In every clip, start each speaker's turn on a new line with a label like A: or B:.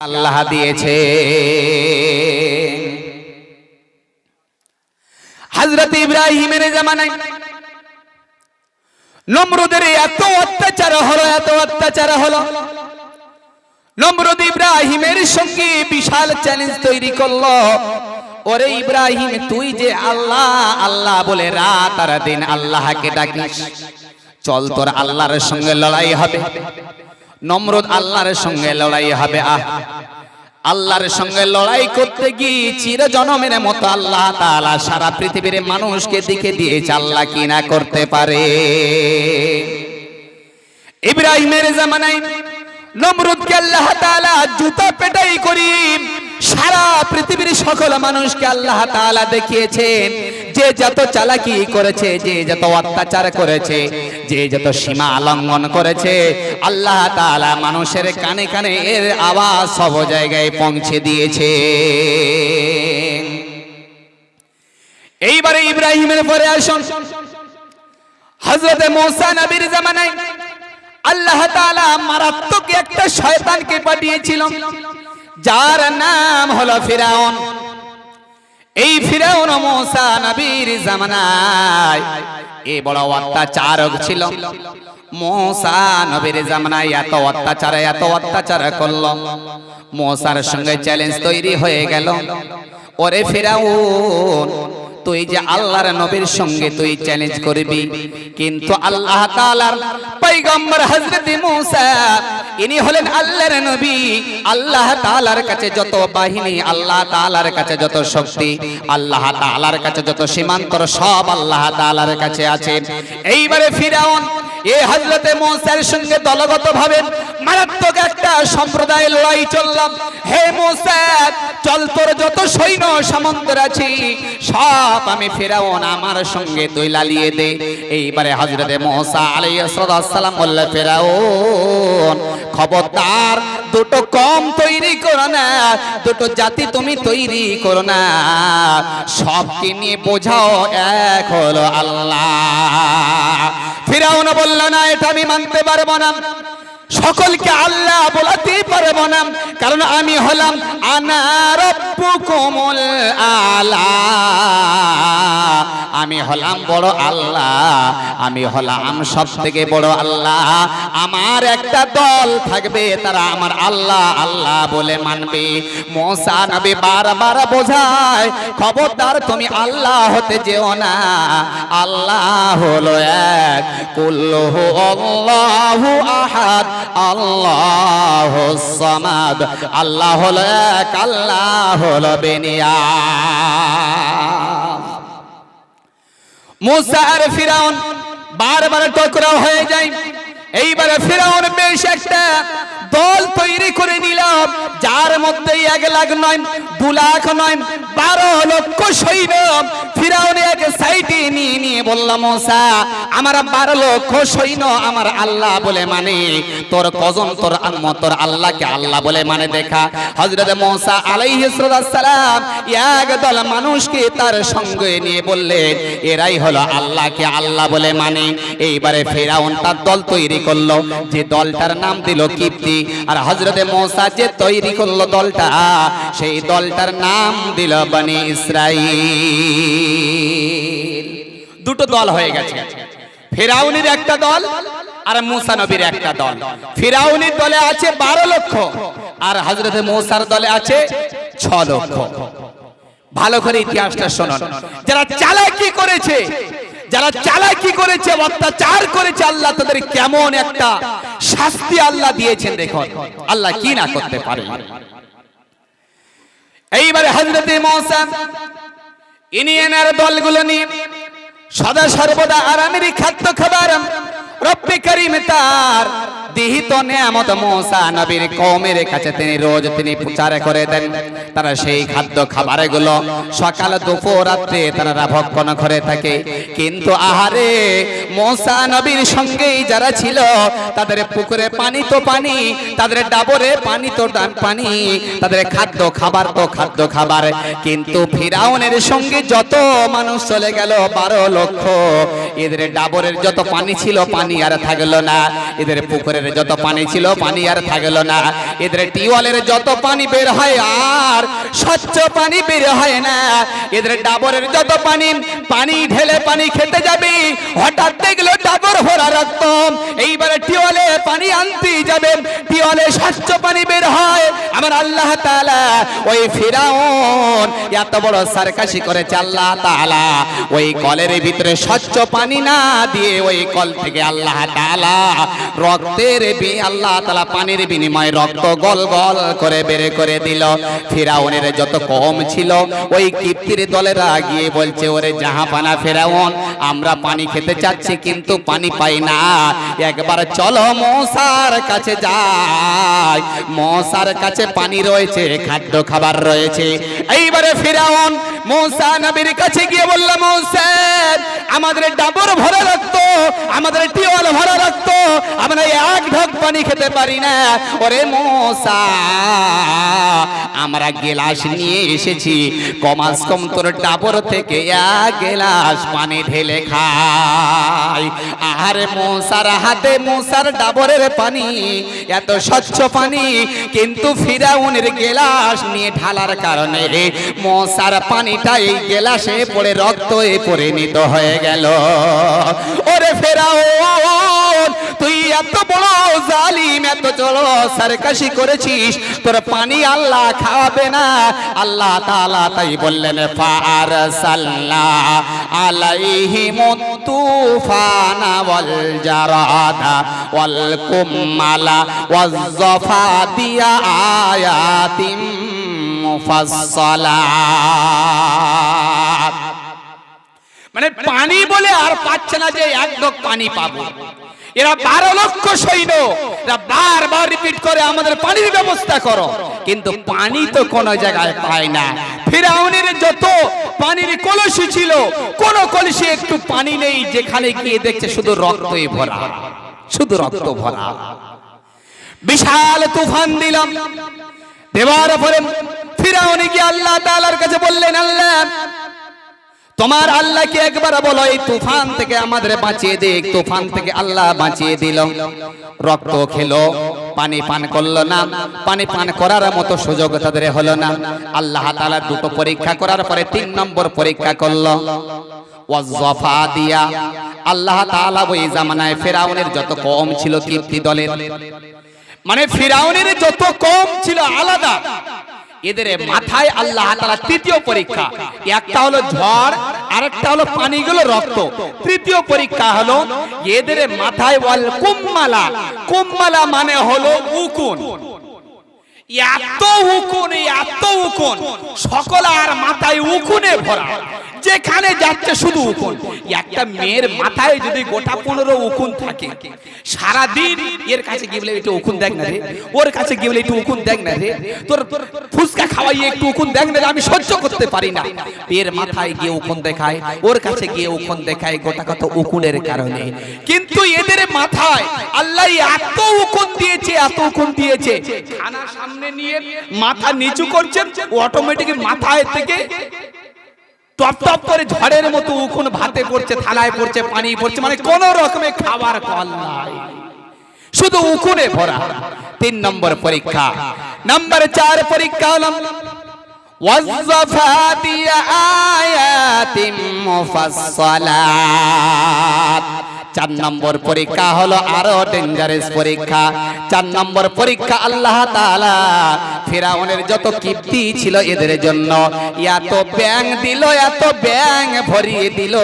A: আল্লাহ দিয়েছে। হযরত ইব্রাহিমের জামানায় নমরুদের এত অত্যাচার হলো নমরুদ ইব্রাহিমের সঙ্গে বিশাল চ্যালেঞ্জ তৈরি করলো। ওরে ইব্রাহিম, তুই যে আল্লাহ আল্লাহ বলে রাত আর দিন আল্লাহকে ডাকিস, চল তোর আল্লাহর সঙ্গে লড়াই হবে। নমরুদ আল্লাহর সঙ্গে লড়াই হবে। আল্লাহর সঙ্গে লড়াই করতে গিয়ে চিরজনমের মতো আল্লাহ তাআলা সারা পৃথিবীর মানুষকে দিকে দিয়েছে আল্লাহ কি না করতে পারে। ইব্রাহিমের জামানায় নমরুদকে আল্লাহ তাআলা জুতা পেটাই করি সারা পৃথিবীর সকল মানুষকে আল্লাহ তাআলা দেখিয়েছেন যে যত চালাকি করেছে, যে যত অত্যাচার করেছে, যে যত সীমা লঙ্ঘন করেছে, আল্লাহ তাআলা মানুষের কানে কানে এর আওয়াজ সব জায়গায় পৌঁছে দিয়েছে। এইবারে ইব্রাহিমের পরে আসুন হযরত মুসা নবীর জামানায় আল্লাহ তাআলা মারাত্মক একটা শয়তানকে পাঠিয়েছিল যার নাম হলো ফিরাউন। এই ফিরাউন মুসা নবীর জামানায় এই বড় অত্যাচারক ছিল। মুসা নবীর জামানায় এত অত্যাচার করলো, মুসার সঙ্গে চ্যালেঞ্জ তৈরি হয়ে গেল। ওরে ফিরাউন, তুই যে আল্লাহর নবীর সঙ্গে তুই চ্যালেঞ্জ করবি, কিন্তু আল্লাহ তাআলার পয়গম্বর হযরত মুসা ইনি হলেন আল্লাহর নবী। আল্লাহ তাআলার কাছে যত বাহিনী, আল্লাহ তাআলার কাছে যত শক্তি, আল্লাহ তাআলার কাছে যত সীমান্তর, সব আল্লাহ তাআলার কাছে আছে। এইবারে ফিরাউন এই হযরত মুসার সঙ্গে দলগতভাবে মারাত্মক একটা সম্প্রদায়ের লড়াই চললাম। হে মুসা, চল তোর যত সৈন্য সামন্ত আছে সব আমি ফিরাউন আমার সঙ্গে তুই লালিয়ে দে। এইবারে হযরত মুসা আলাইহিস সালাম বললেন, ফিরাউন খবরদার, দুটো কম তৈরি করো না, দুটো জাতি তুমি তৈরি করো না, সবকে নিয়ে বোঝাও এক হলো আল্লাহ। ফিরাউন বলল, না, এটা আমি মানতে পারবো না, সকলকে আল্লাহ বলতে পারবো না, কারণ আমি হলাম আনা রাব্বুকুমুল আলা, আমি হলাম বড় আল্লাহ, আমি হলাম সব থেকে বড় আল্লাহ। আমার একটা দল থাকবে, তারা আমার আল্লাহ আল্লাহ বলে মানবে। মুসা নবী বারবার বোঝায়, খবরদার তুমি আল্লাহ হতে যেও না, আল্লাহ হলো এক, কুল্লুহু আল্লাহু আহাদ আল্লাহুস সামাদ, আল্লাহ হলো এক, আল্লাহ হলো বেনিয়াজ। মুসা আর ফিরাউন বারবার টকরাও হয়ে যায়। এইবারে ফিরাউন বেশ একটা দল তৈরি করে নিল, যার মধ্যে 1 লাখ নয়, 2 লাখ নয়, 12 লক্ষ সৈন্য ফিরাউন এক সাইডে নিয়ে বলল, মুসা আমার 12 লক্ষ সৈন্য আমার আল্লাহ বলে মানে, তোর কজন তোর আম্মা তোর আল্লাহকে আল্লাহ বলে মানে দেখা। হযরত মুসা আলাইহিস সালাম একদল মানুষকে তার সঙ্গে নিয়ে বললেন, এরাই হলো আল্লাহকে আল্লাহ বলে মানে। এইবারে ফিরাউন তার দল তৈরি করলো, যে দলটার নাম দিল কিপ্তি। আর হযরত মুসা যে তৈরি করলো দলটা, সেই দলটার নাম দিল বনি ইসরাঈল। দুটো দল হয়ে গেছে, ফিরাউনের একটা দল আর মুসা নবীর একটা দল। ফিরাউনের দলে আছে 12 লক্ষ আর হযরত মুসার দলে আছে 6 লক্ষ। ভালো করে ইতিহাসটা শুনুন। যারা চালাকি করেছে, অত্যাচার করেছে, আল্লাহ তাদের কেমন একটা শাস্তি আল্লাহ দিয়েছেন দেখুন, আল্লাহ কি না করতে পারে। এইবারে হযরত মুসা ইনি এনার দলগুলো নিয়ে সদা সর্বদা আরামের খাদ্য খাবার রব্বে কারীম তার দিহিত নিয়ামত মুসা নবীর কওমের কাছে তিনি রোজ প্রচার করে দেন। তারা সেই খাদ্য খাবারগুলো সকাল দুপুর রাতে তারা ভক্ষণ করে থাকে। কিন্তু আহারে, মুসা নবীর সঙ্গেই যারা ছিল তাদের পুকুরে পানি তো পানি, তাদের ডাবরে পানি তো পানি, তাদের খাদ্য খাবার তো খাদ্য খাবার। কিন্তু ফিরাউনের সঙ্গে যত মানুষ চলে গেল 12 লক্ষ, এদের ডাবরের যত পানি ছিল পানি আর থাকলো না, এদের পুকুরের সাগরের যত পানি ছিল পানি আর থাকলো না। এদের টিউবওয়েলের যত পানি বের হয় আর স্বচ্ছ পানি বের হয় না। এদের ডাবরের যত পানি পানি ঢেলে পানি খেতে যাবে, হঠাৎ দেখলো ডাবর ভরা রক্ত। এইবারে টিউবওয়েলে পানি আনতে যাবে, টিউবওয়েলে স্বচ্ছ পানি বের হয়। আমার আল্লাহ তাআলা ওই ফিরাউন এত বড় সারকাশি করেছে, আল্লাহ তাআলা ওই কলের ভিতরে স্বচ্ছ পানি না দিয়ে ওই কল থেকে আল্লাহ তাআলা আল্লাহ তাআলা পানির বিনিময়ে রক্ত গল গল করে বের করে দিল। ফিরাউনের যত কম ছিল ওই কিপ্তির দলেরা গিয়ে বলছে, ওরে জাহাপানা ফিরাউন, আমরা পানি খেতে চাচ্ছি কিন্তু পানি পাই না, একবার চলো মূসার কাছে যাই, মূসার কাছে পানি রয়েছে, খাদ্য খাবার রয়েছে। এইবারে ফিরাউন মূসা নবীর কাছে গিয়ে বলল, মূসা আমাদের ডাবর ভরা রক্ত, আমাদের টিউবওয়েল ভরা রক্ত, আমরা এক ঢোক পানি খেতে পারি না। ওরে মূসা, আমরা গেলাস নিয়ে এসেছি, কমাস কম তোর ডাবর থেকে এক গেলাস পানি ঢেলে খাই। আরে মূসার হাতে মূসার ডাবরের পানি এত স্বচ্ছ পানি, কিন্তু ফিরাউনের গেলাস নিয়ে ঢালার কারণে মূসার পানিটা এই গেলাসে পড়ে রক্তে পরিণত হয়ে গেল। ওরে ফিরাউন, তুই এত বড় জালিম, এত বড় সারকাশি করেছিস, তোর পানি আল্লাহ খাওয়াবে না। আল্লাহ তাআলা তাই বললেন, ফারসালনা আলাইহিমুত তুফানা ওয়াল জারাদা ওয়াল কুম্মালা ওয়াজ যাফাদিয়া আয়াতিম মুফাসসালাত। মানে পানি বলে আর পাচ্ছে না যে এক ঢোক পানি পাবো। এরা 12 লক্ষ সৈন্য, এরা বারবার রিপিট করে আমাদের পানির ব্যবস্থা করো, কিন্তু পানি তো কোন জায়গায় পায় না। ফিরাউনের যত পানির কলসি ছিল, কোন কলসি একটু পানি নেই, যেখানে গিয়ে দেখছে শুধু রক্তই ভরা, শুধু রক্ত ভরা। বিশাল তুফান দিলাম, দেওয়ার পরে ফিরাউন গিয়ে আল্লাহ তাআলার কাছে বললেন, আল্লাহ তোমার আল্লাহকে একবার বলো এই তুফান থেকে আমাদের বাঁচিয়ে দে। তুফান থেকে আল্লাহ বাঁচিয়ে দিল, রক্ত খেলো, পানি পান করলো না, পানি পান করার মতো সুযোগ তাদের হলো না। আল্লাহ তাআলা দুটো পরীক্ষা করার পরে 3 নম্বর পরীক্ষা করলো, ওয়াজ্জাফা দিয়া। আল্লাহ তাআলা ওই জামানায় ফিরাউনের যত কম ছিল কিপ্তি দলের, মানে ফিরাউনের যত কম ছিল আলাদা, এদের মাথায় আল্লাহ তাআলা তৃতীয় পরীক্ষা, একটা হলো ঝড়, আরেকটা হলো পানিগুলো রক্ত। তৃতীয় পরীক্ষা হলো এদের মাথায় ওয়াল কুম্মালা। কুম্মালা মানে হলো উকুন। এত উকুন, এত উকুন, সকল আর মাথায় উকুনে ভরা, যেখানে যাচ্ছে শুধু উকুন। একটা মেয়ের মাথায় যদি গোটা 15 উকুন থাকে, সারা দিন এর কাছে গিয়ে বলে একটু উকুন দেখ না রে, ওর কাছে গিয়ে বলে একটু উকুন দেখ না রে, তোর ফুসকা খাওয়াইয়ে একটু উকুন দেখ না রে, আমি সহ্য করতে পারি না। এর মাথায় গিয়ে উকুন দেখায়, ওর কাছে গিয়ে উকুন দেখায়, গোটা কত উকুনের কারণে। কিন্তু এদের মাথায় আল্লাহ এত উকুন দিয়েছে, এত উকুন দিয়েছে, খানা সামনে নিয়ে মাথা নিচু করছেন, অটোমেটিক মাথায় থেকে টপ টপ করে ঝড়ের মতো উকুন ভাতে পড়ছে, থালায় পড়ছে, পানি পড়ছে, মানে কোন রকমে খাবার কল নাই, শুধু উকুনে ভরা। 3 নম্বর পরীক্ষা। নাম্বার 4 পরীক্ষা হলো ওয়াজ্জাফাতিয়া আয়াতিম মুফাসসালাত। 4 নম্বর পরীক্ষা হলো আরো ডেঞ্জারাস পরীক্ষা। 4 নম্বর পরীক্ষা আল্লাহ তাআলা ফিরাউনের যত কিপ্তি ছিল এদের জন্য এত ব্যাং দিল, এত ব্যাং ভরিয়ে দিল।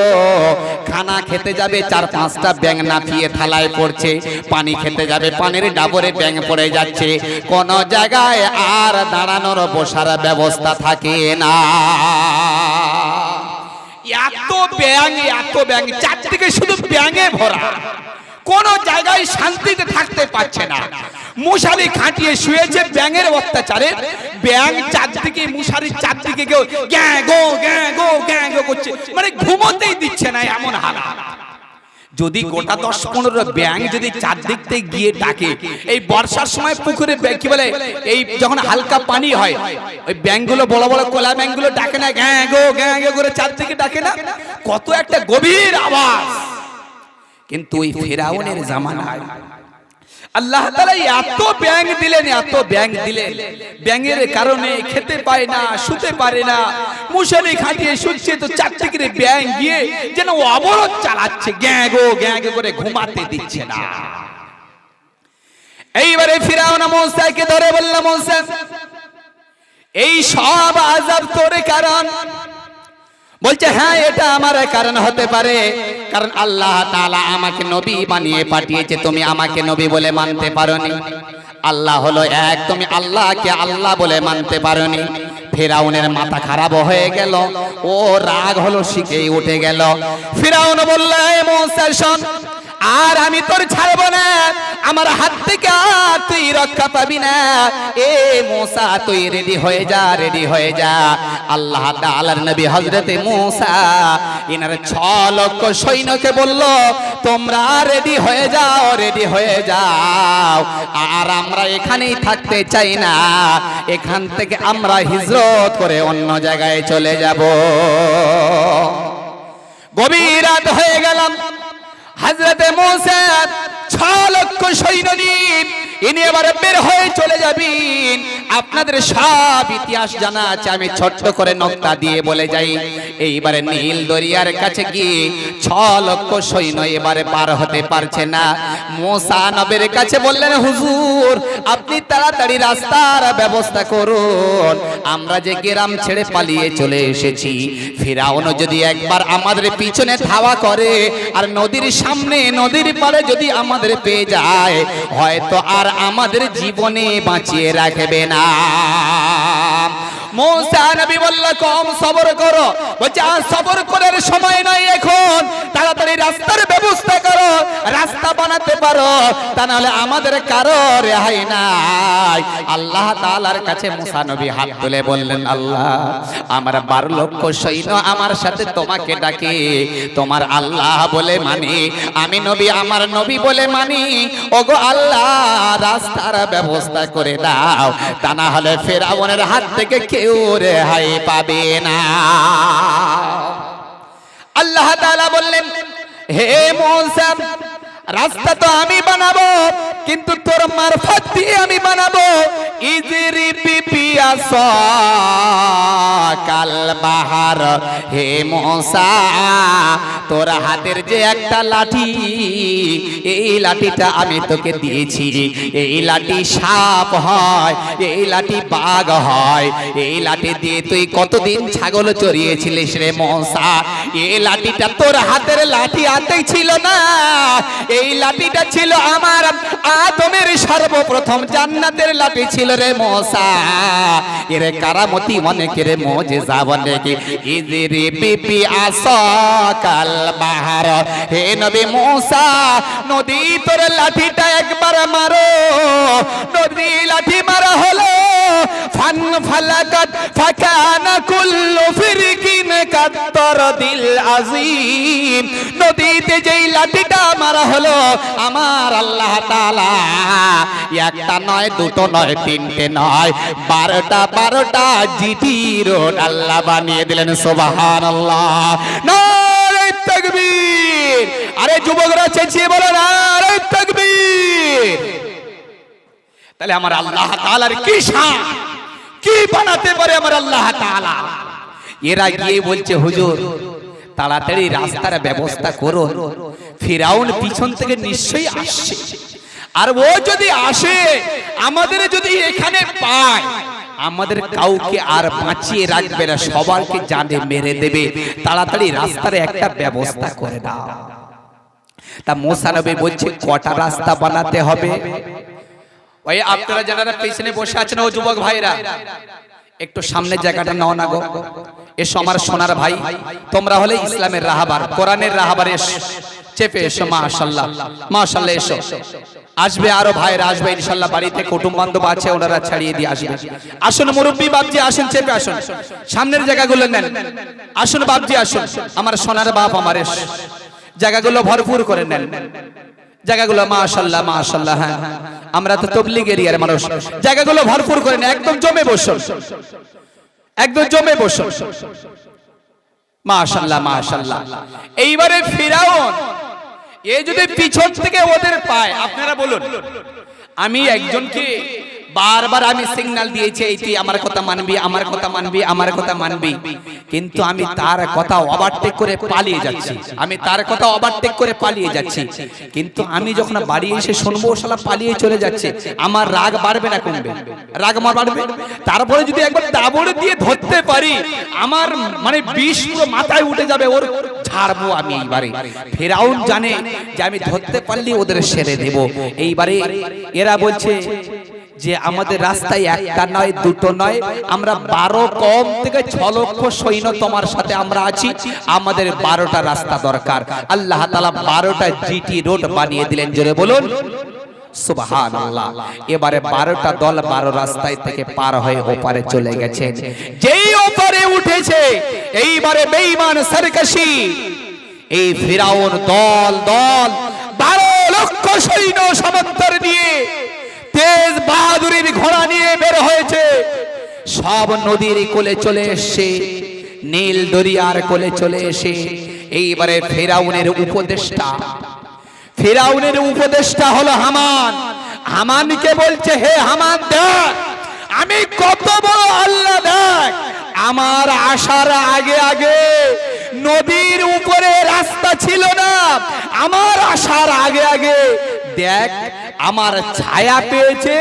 A: খানা খেতে যাবে 4-5টা ব্যাং নাফিয়ে থালায় পড়ছে, পানি খেতে যাবে পানির ডাবরে ব্যাং পড়ে যাচ্ছে, কোন জায়গায় আর দাঁড়ানোর বসার ব্যবস্থা থাকে না। এত ব্যাং, এত ব্যাং, চারদিকে শুধু ব্যাঙে ভরা, কোন জায়গায় শান্তিতে থাকতে পারছে না। মশারি খাটিয়ে শুয়েছে ব্যাঙের অত্যাচারে, ব্যাঙ চারদিকে, মশারির চারদিকে কেউ গ্যাঁ গো গ্যাঁ গো গ্যাঁ গো করছে, মানে ঘুমোতেই দিচ্ছে না, এমন হালাত। যদি গোটা 10-15 ব্যাঙ যদি চারদিক থেকে গিয়ে ডাকে, এই বর্ষার সময় পুকুরে কি বলে, এই যখন হালকা পানি হয়, ওই ব্যাঙগুলো বড় বড় কোলা ব্যাঙগুলো ডাকে না, গ্যাঁ গো করে চারদিকে ডাকে না, কত একটা গভীর আওয়াজ। কিন্তু ওই ফিরাউনের জামানায় আল্লাহ তাআলা এত ব্যাং দিলেন, এত ব্যাং দিলেন, ব্যাঙের কারণে খেতে পায় না, শুতে পারে না, মুশারি খাটিয়ে শুচ্ছে তো চারটে করে ব্যাং গিয়ে যেন অবরোধ চালাচ্ছে, গ্যাগো গ্যাগো করে ঘুমাতে দিচ্ছে না। এইবারে ফিরাউন মূসাকে ধরে বলল, মূসা এই সব আযাব তোর কারণ? বলছে হ্যাঁ, এটা আমার কারণ হতে পারে, কারণ আল্লাহ তাআলা আমাকে নবী বানিয়ে পাঠিয়েছে, তুমি আমাকে নবী বলে মানতে পারোনি। আল্লাহ হলো এক, তুমি আল্লাহকে আল্লাহ বলে মানতে পারোনি। ফিরাউনের মাথা খারাপ হয়ে গেল, ও রাগ হলো শিখেই উঠে গেল। ফিরাউন বলল, এই মূসা শোন, আর আমি তোর ছাড়বো না, আমার হাত থেকে আর তুই রক্ষা পাবি না। এ মূসা তুই রেডি হয়ে যা, রেডি হয়ে যা। আল্লাহ তাআলার নবী হযরতে মূসা ইনার 6 লক্ষ সৈন্যকে বলল, তোমরা রেডি হয়ে যাও, রেডি হয়ে যাও, আর আমরা এখানেই থাকতে চাই না, এখান থেকে আমরা হিজরত করে অন্য জায়গায় চলে যাব। গভীর রাত হয়ে গেলাম, হযরতে মূসা 6 লক্ষ সৈন্য নিয়ে ইনি এবারে বের হয়ে চলে যাবেন। আপনাদের সব ইতিহাস জানা আছে, আমি ছোট্ট করে নকতা দিয়ে বলে যাই। এইবারে নীল দরিয়ার কাছে গিয়ে 6 লক্ষ সৈন্য এবারে পার হতে পারছে না। মূসা নবীর কাছে বললেন, হুজুর আপনি তাড়াতাড়ি রাস্তার ব্যবস্থা করুন, আমরা যে গ্রাম ছেড়ে পালিয়ে চলে এসেছি, ফিরাউন যদি একবার আমাদের পিছনে ধাওয়া করে আর নদীর সামনে নদীর পাড়ে যদি আমাদের পেয়ে যায়, হয়তো আর আমাদের জীবনে বাঁচিয়ে রাখবে না। মূসা নবী বলল, কম সবর করো। বলছে আর সবর করার সময় নয় এখন, তাড়াতাড়ি রাস্তার ব্যবস্থা করো, রাস্তা বানাতে পারো, তা নাহলে আমাদের কারো রেহাই নাই। আল্লাহ তাআলার কাছে মূসা নবী হাত তুলে বললেন, আল্লাহ আমার 12 লক্ষ সৈন্য আমার সাথে তোমাকে ডাকে, তোমার আল্লাহ বলে মানি, আমি নবী আমার নবী বলে মানি, ওগো আল্লাহ রাস্তার ব্যবস্থা করে দাও, তা না হলে ফিরাউনের হাত থেকে কেউ রেহাই পাবে না। আল্লাহ তাআলা বললেন, হে মূসা রাস্তা তো আমি বানাবো, কিন্তু তোর মারফত দিয়ে আমি বানাবো। ইজরি পিপিয়াস কাল বাহার, হে মূসা তোর হাতের যে একটা লাঠি, এই লাঠিটা আমি তোকে দিয়েছি, এই লাঠি সাপ হয়, এই লাঠি বাঘ হয়, এই লাঠি দিয়ে তুই কতদিন ছাগল চড়িয়েছিলিস রে মূসা, এই লাঠিটা তোর হাতের লাঠি হাতে ছিল না, এই লাঠিটা ছিল আমার আদমের সর্বপ্রথম জান্নাতের লাঠি ছিল রে মূসা। এর কারামতি অনেকের মুজিজা অনেকে। ইজরি বিপি আসাকাল বাহার, হে নবী মূসা নদী তোর লাঠিটা একবার মারো। নদী লাঠি মারা হলো, ফান ফালাকাত ফাকানা কুল্লু ফিরকিন কাত্তারদিল আযীম। নদীতে যেই লাঠিটা মারা হলো, আমার আল্লাহ তাআলা একটা নয়, দুটো নয়, তিনটে নয়, 12টা জিটি রোড আল্লাহ বানিয়ে দিলেন। সুবহানাল্লাহ, নারে তাকবীর। আরে যুবকরা চেঁচিয়ে বলো নারে তাকবীর। তাহলে আমার আল্লাহ তাআলার কি শান, কি বানাতে পারে আমার আল্লাহ তাআলা। এরা গিয়ে বলছে, হুজুর তাড়াতাড়ি রাস্তার ব্যবস্থা করো, ফিরাউন পিছন থেকে নিশ্চয়ই আসছে, আর ও যদি আসে আমাদের যদি এখানে পায়, আমাদের কাউকে আর বাঁচিয়ে রাখবে না, সবাইকে জানে মেরে দেবে, তাড়াতাড়ি রাস্তার একটা ব্যবস্থা করে দাও। তা মূসা নবী বলছে, কটা রাস্তা বানাতে হবে? ওই আপনারা যারা পেছনে বসে আছেন ও যুবক ভাইরা, একটু সামনের জায়গাটা নাও না গো, এসো আমার সোনার ভাই, তোমরা হলে ইসলামের রাহাবার, কোরআনের রাহাবার, এসো চেপে এসো। মাশাআল্লাহ মাশাআল্লাহ, এসো, আসবে আরো ভাইরা আসবে ইনশাআল্লাহ, বাড়িতে কুটুম বান্ধব আছে ওনারা ছাড়িয়ে দিয়ে আসবে। আসুন মুরব্বি বাপজি, আসুন চেপে আসুন, সামনের জায়গাগুলো নেন, আসুন বাপজি আসুন, আমার সোনার বাপ আমার, এসো জায়গাগুলো ভরপুর করে নেন, জায়গাগুলো মাশাআল্লাহ মাশাআল্লাহ। হ্যাঁ আমরা তো তাবলীগ এরিয়ার মানুষ, জায়গাগুলো ভরপুর করে নেন, একদম জমে বসুন, একদম জমে বসুন। মাশাআল্লাহ মাশাআল্লাহ। এইবারে ফিরাউন এ যদি পিছন থেকে ওদের পায়, আপনারা বলুন আমি একজনকে বারবার আমি সিগন্যাল দিয়েছি, এই তুই আমার কথা মানবি, আমার কথা মানবি, আমার কথা মানবি, কিন্তু আমি তার কথা ওভারটেক করে পালিয়ে যাচ্ছি, আমি তার কথা ওভারটেক করে পালিয়ে যাচ্ছি। কিন্তু আমি যখন বাড়ি এসে শুনবো শালা পালিয়ে চলে যাচ্ছে, আমার রাগ বাড়বে না কমবে? রাগ আমার বাড়বে। তারপরে যদি একবার দাবড়ে দিয়ে ধরতে পারি, আমার মানে বিষ পুরো মাথায় উঠে যাবে, ওর ছাড়বো আমি এইবারে। ফেরাউন জানে যে আমি ধরতে পারলে ওদের সেরে দেব। এইবারে এরা বলছে যে আমাদের রাস্তায় একটা নয় দুটো নয়, আমরা 12 কম থেকে 6 লক্ষ সৈন্য তোমার সাথে আমরা আছি, আমাদের 12টা রাস্তা দরকার। আল্লাহ তাআলা 12টা জিটি রোড বানিয়ে দিলেন, জোরে বলুন সুবহানাল্লাহ। এবারে 12টা দল 12 রাস্তায় থেকে পার হয়ে ওপারে চলে গেছেন। যেই ওপারে উঠেছে, এইবারে বেঈমান সরকশি এই ফিরাউন দল দল 12 লক্ষ সৈন্য সমন্তর নিয়ে তেজ বাহাদুরের ঘোড়া নিয়ে বের হয়েছে। সব নদীর কোলে চলে এসে, নীল দরিয়ার কোলে চলে এসে এইবারে ফেরাউনের উপদেষ্টা হলো হামান। হামানকে বলছে, হে হামান দেখ আমি কত বড় আল্লাহ, দেখ আমার আসার আগে আগে নদীর উপরে রাস্তা ছিল না, আমার আসার আগে আগে দেখ আমার ছায়া পেয়েছে,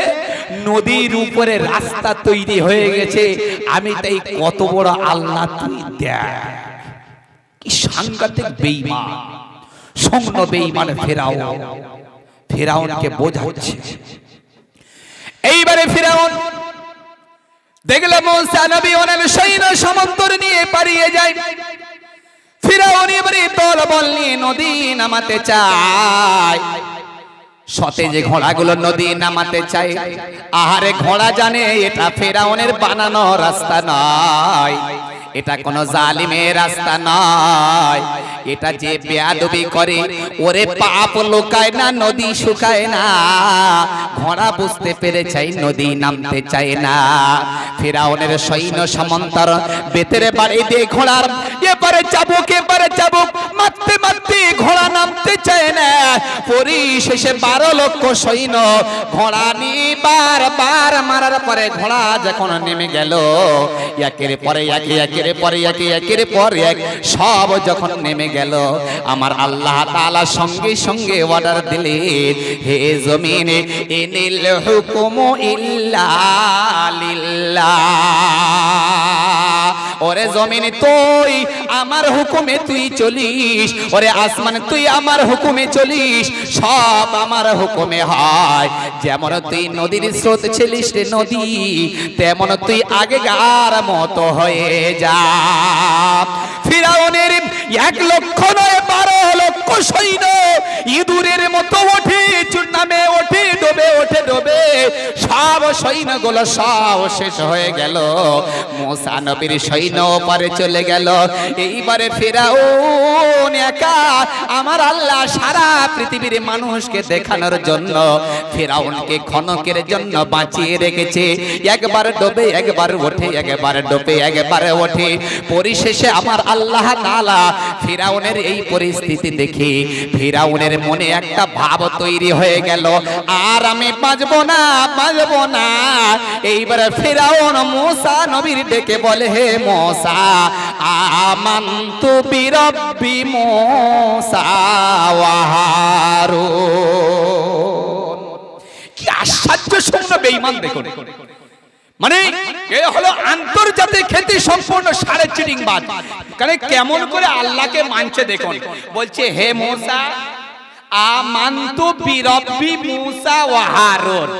A: নদীর উপরে রাস্তা তৈরি হয়ে গেছে, আমি তাই কত বড় আল্লাহ তুই দেখ। কি সাংঘাতিক বেঈমান, সঙ্গ বেঈমান ফেরাউনকে বোঝাচ্ছে। এইবারে ফেরাউন দেখলে মুসা নবী ওনার সৈন্য সামন্তর নিয়ে পালিয়ে যায়। ফিরাউন এবারে দলবল নিয়ে নদী নামাতে চায়, সতেজ ঘোড়াগুলো নদী নামাতে চায়। আহারে ঘোড়া জানে এটা ফেরাউনের বানানো রাস্তা নয়, এটা কোন জালিমের রাস্তা নয়, এটা যে বেয়াদবি করে ওরে পাপ লোকায় না, নদী শুকায় না। ঘোড়া বুঝতে পেরে চাই, নদী নামতে চায় না। ফেরাউনের সৈন্য সমান্তর বেতের বাড়ি দিয়ে ঘোড়ার এপারে চাবুক মারতে মারতে ঘোড়া নামতে চায় না। পরিশেষে 12 লক্ষ সৈন্য ঘোড়া নিয়ে বারবার মারার পরে ঘোড়া যখন নেমে গেল, একের পরে একের পরে এক সব যখন নেমে গেল, আমার আল্লাহ তাআলা সঙ্গে সঙ্গে অর্ডার দিলেন, হে জমিনে ইনিল হুকুমু ইল্লা লিল্লাহ। ওরে জমিন তুই আমার হুকুমে তুই চলিস, ওরে আসমান তুই আমার হুকুমে চলিস, সব আমার হুকুমে হয়। যেমন তুই নদীর স্রোত ছিলিস রে নদী, তেমন তুই আগেকার মতো হয়ে যা। ফিরাউনের 1 লক্ষ নয় 12 লক্ষ সৈন্য ইঁদুরের মতো ওঠে চূর্ণামে ওঠে ডোবে, সব সৈন্যগুলো সব শেষ হয়ে গেল। মুসা নবীর সৈন্য পারে চলে গেল। এইবারে ফিরাউন একা, আমার আল্লাহ সারা পৃথিবীর মানুষকে দেখানোর জন্য ফিরাউনকে ক্ষণকের জন্য বাঁচিয়ে রেখেছে। একবার ডোবে একবার ওঠে, একবার ডোবে একবার ওঠে। পরিশেষে আমার আল্লাহ তাআলা ফিরাউনের এই পরিস্থিতি দেখে ফিরাউনের মনে একটা ভাব তৈরি হয়ে গেল, আর আমি বাঁচবো না। এইবার ফিরাউন মুসা নবীর ডেকে বলে, হে মুসা আমানতু বিরব্বি মুসা ওয়া হারুন। কি আশ্চর্য শূন্য বেঈমান দেখুন, মানে এ হলো আন্তর্জাতিক খ্যাতি সম্পূর্ণ সাড়ে চিটিংবাজ। কারণ কেমন করে আল্লাহকে মানছে দেখুন, বলছে হে মুসা আমানতু বিরব্বি মুসা ওয়া হারুন।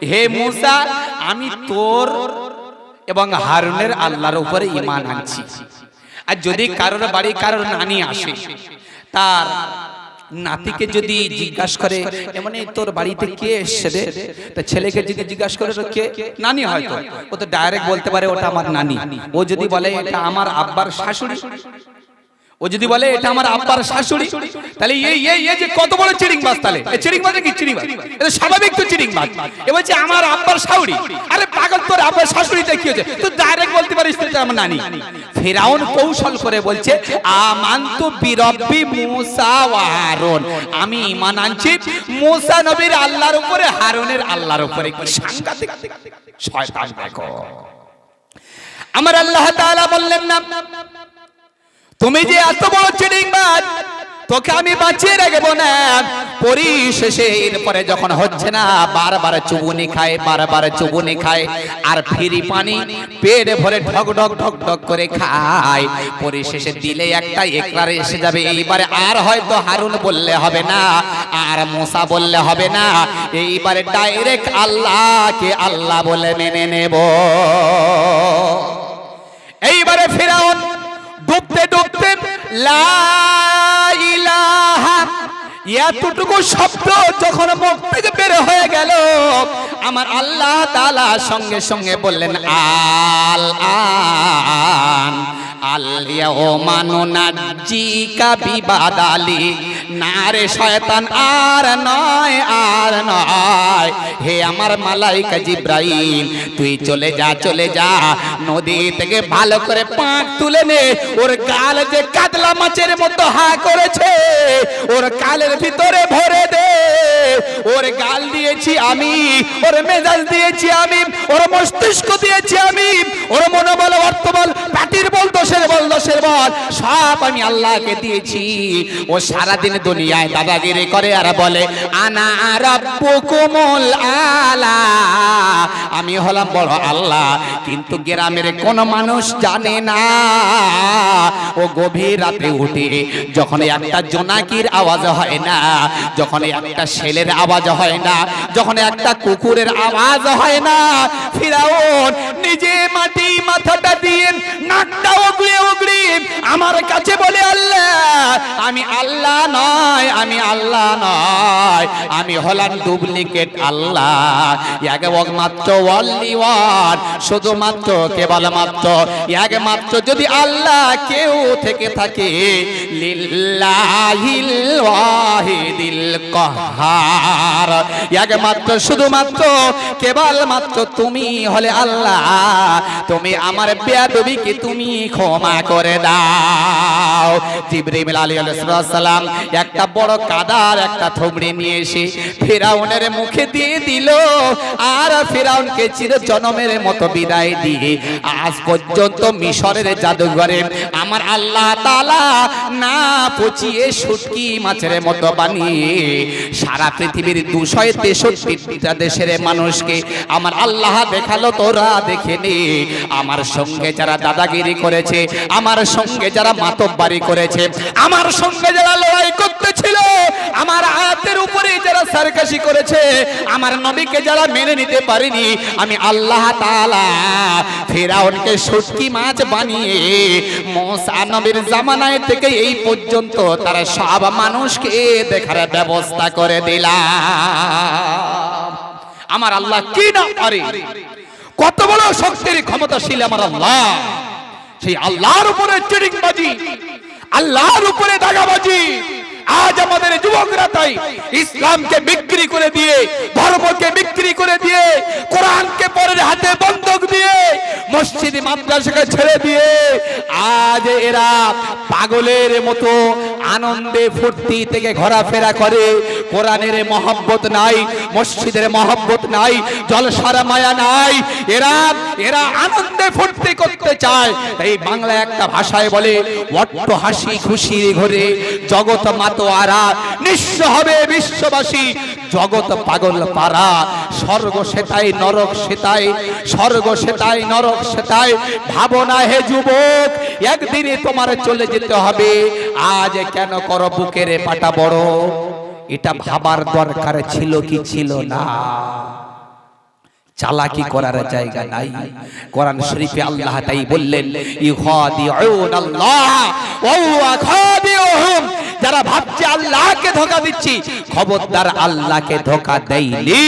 A: হে মুসা আমি তোর এবং হারুনের আল্লাহর উপরে ঈমান আনছি। আর যদি কারোর বাড়ি কারোর নানি আসে, তার নাতিকে যদি জিজ্ঞাসা করে মানে তোর বাড়িতে কে এসেছে রে, তা ছেলেকে যদি জিজ্ঞাসা করে কে, নানি হয়তো ও তো ডাইরেক্ট বলতে পারে ওটা আমার নানি। ও যদি বলে এটা আমার আব্বার শাশুড়ি, ও যদি বলে এটা আমার আব্বার শাশুড়ি, তাহলে এই যে কত বড় চিটিংবাজ। তাহলে এই চিটিংবাজ কি চিটিংবাজ? এটা স্বাভাবিক তো চিটিংবাজ। এ বলছে আমার আব্বার শাশুড়ি। আরে পাগল, তোর আব্বার শাশুড়িতে কি হয়েছে? তো ডাইরেক্ট বলতে পারিস আমার নানি। ফিরাউন কৌশল করে বলছে আমান্তু বিরব্বি মুসা ওয়া হারুন, আমি ঈমান আনছি মুসা নবীর আল্লাহর উপরে, হারুনের আল্লাহর উপরে। কি সাংঘাতিক শয়তান দেখো। আমার আল্লাহ তাআলা বললেন না তুমি যে এত বড় চিটিংবাজ, তোকে আমি বাঁচিয়ে রাখবো না। পরিশেষে এরপরে যখন হচ্ছে না, বারবার চুবুনি খায়, বারবার চুবুনি খায়, আর ফিরি পানি পেট ভরে ঢক ঢক ঢক ঢক করে খায়। পরিশেষে দিলে একটা একরার এসে যাবে, এইবারে আর হয়তো হারুন বললে হবে না, আর মুসা বললে হবে না, এইবারে ডাইরেক্ট আল্লাহকে আল্লাহ বলে মেনে নেব। এইবারে ফিরাউন ডুবতে ডুবতে লা ইলাহা এতটুকু শব্দ যখন মুখ থেকে বের হয়ে গেল, আমার আল্লাহ তাআলা সঙ্গে সঙ্গে বললেন আল আন আল ইয়াউমা নুনাজ্জিকা বিবাদালি। না রে শয়তান, আর নয়, আর নয়। হে আমার মালাইকা জিব্রাইল, তুই চলে যা, চলে যা, নদী থেকে ভালো করে পাক তুলে নে। ওর গাল যে কাতলা মাছের মতো হা করেছে, ওর গালের ভিতরে ভরে দে। ওর গাল দিয়েছি আমি, ওর মেজাজ দিয়েছি আমি, ওর মস্তিষ্ক দিয়েছি আমি, ওর মনোবল, অর্থবল, পাটির বল, দোষের বল, দোষের বল, সব আমি আল্লাহকে দিয়েছি। ও সারাদিন দুনিয়ায় দাদাগিরি করে আর বলে আনা রাব্বুকুমুল আলা, আমি হলাম বড় আল্লাহ। কিন্তু গ্রামের কোন মানুষ জানে না। ও গভীর রাতে উঠে যখন একটা জোনাকির আওয়াজ হয় না, যখন একটা ছেলের আওয়াজ হয় না, যখন একটা কুকুরের আওয়াজ হয় না, ফিরাউন নিজে মাটি মাথাটা দিয়ে নাকটা উগড়ে উগড়ে আমার কাছে বলে আল্লাহ, আমি আল্লাহ নয়, আমি আল্লাহ নয়, আমি হলাম ডুপ্লিকেট আল্লাহ। একমাত্র ওয়ালি ওয়ান, শুধুমাত্র কেবলমাত্র একমাত্র যদি আল্লাহ কেউ থেকে থাকে, লিল্লাহিল ওয়াহিদিল কাহ্হার, একমাত্র শুধুমাত্র কেবলমাত্র তুমি হলে আল্লাহ। তুমি আমার বেয়াদবিকে তুমি ক্ষমা করে দাও। জিবরিল আলাইহিস সালাম একটা বড় কাদার একটা থুবড়ি নিয়ে এসে ফিরাউনের মুখে দিয়ে দিল, আর ফিরাউনকে চির জনমের মতো বিদায় দিয়ে আজ পর্যন্ত মিশরের জাদুঘরে আমার আল্লাহ তাআলা না পচিয়ে শুটকি মাছের মতো বানিয়ে সারা পৃথিবীর 263টা দেশের মানুষকে আমার আল্লাহ দেখালো, তোরা দেখে নে। আমার সঙ্গে যারা দাদাগিরি করেছে, আমার সঙ্গে যারা মাতব্বারি করেছে, আমার সঙ্গে যারা লড়াই করতেছিল, আমার আয়াতের উপরে যারা সারকাশি করেছে, আমার নবীকে যারা মেনে নিতে পারেনি, আমি আল্লাহ তাআলা ফিরাউনকে শুটকি মাছ বানিয়ে মুসা নবীর জামানায় থেকে এই পর্যন্ত তারা সব মানুষকে দেখার ব্যবস্থা করে দিলাম। আমার আল্লাহ কি না পারে, কত বড় শক্তির ক্ষমতাশীল আমার আল্লাহ। সেই আল্লাহর উপরে চিটিংবাজি, আল্লাহর উপরে দাগাবাজি। আজ আমাদের যুবকরা তাই ইসলামকে বিক্রি করে দিয়ে, ধর্মকে বিক্রি করে দিয়ে, কোরআনকে পরের হাতে বন্ধক দিয়ে, মসজিদ মাদ্রাসাকে ছেড়ে দিয়ে আজ এরা পাগলের মতো আনন্দে ফুর্তি থেকে ঘোরাফেরা করে। কোরআনের মহব্বত নাই, মসজিদের মহব্বত নাই, জলসার মায়া নাই। এরা আনন্দে ফুর্তি করতে চায়। তাই বাংলা একটা ভাষায় বলে অট্ট হাসি খুশির ঘরে জগৎ মাতোয়ারা, নিঃস্ব হবে বিশ্ববাসী জগৎ পাগল পারা। স্বর্গ সেটাই, নরক সেটাই, স্বর্গ সেটাই, নরক সেটাই। ভাবনা হে যুবক, একদিনে তোমার চলে যেতে হবে। আজ কেন করো বুকের পাটা বড়? এটা ভাবার দরকার ছিল কি ছিল না? চালাকি করার জায়গা নাই। কোরআন শরীফে আল্লাহ তাই বললেন ইখাদিউনাল্লাহ ওয়া হুয়া খাদিউহুম, যারা ভাবছে আল্লাহকে ধোঁকা দিচ্ছি, খবরদার আল্লাহকে ধোঁকা দেয়নি,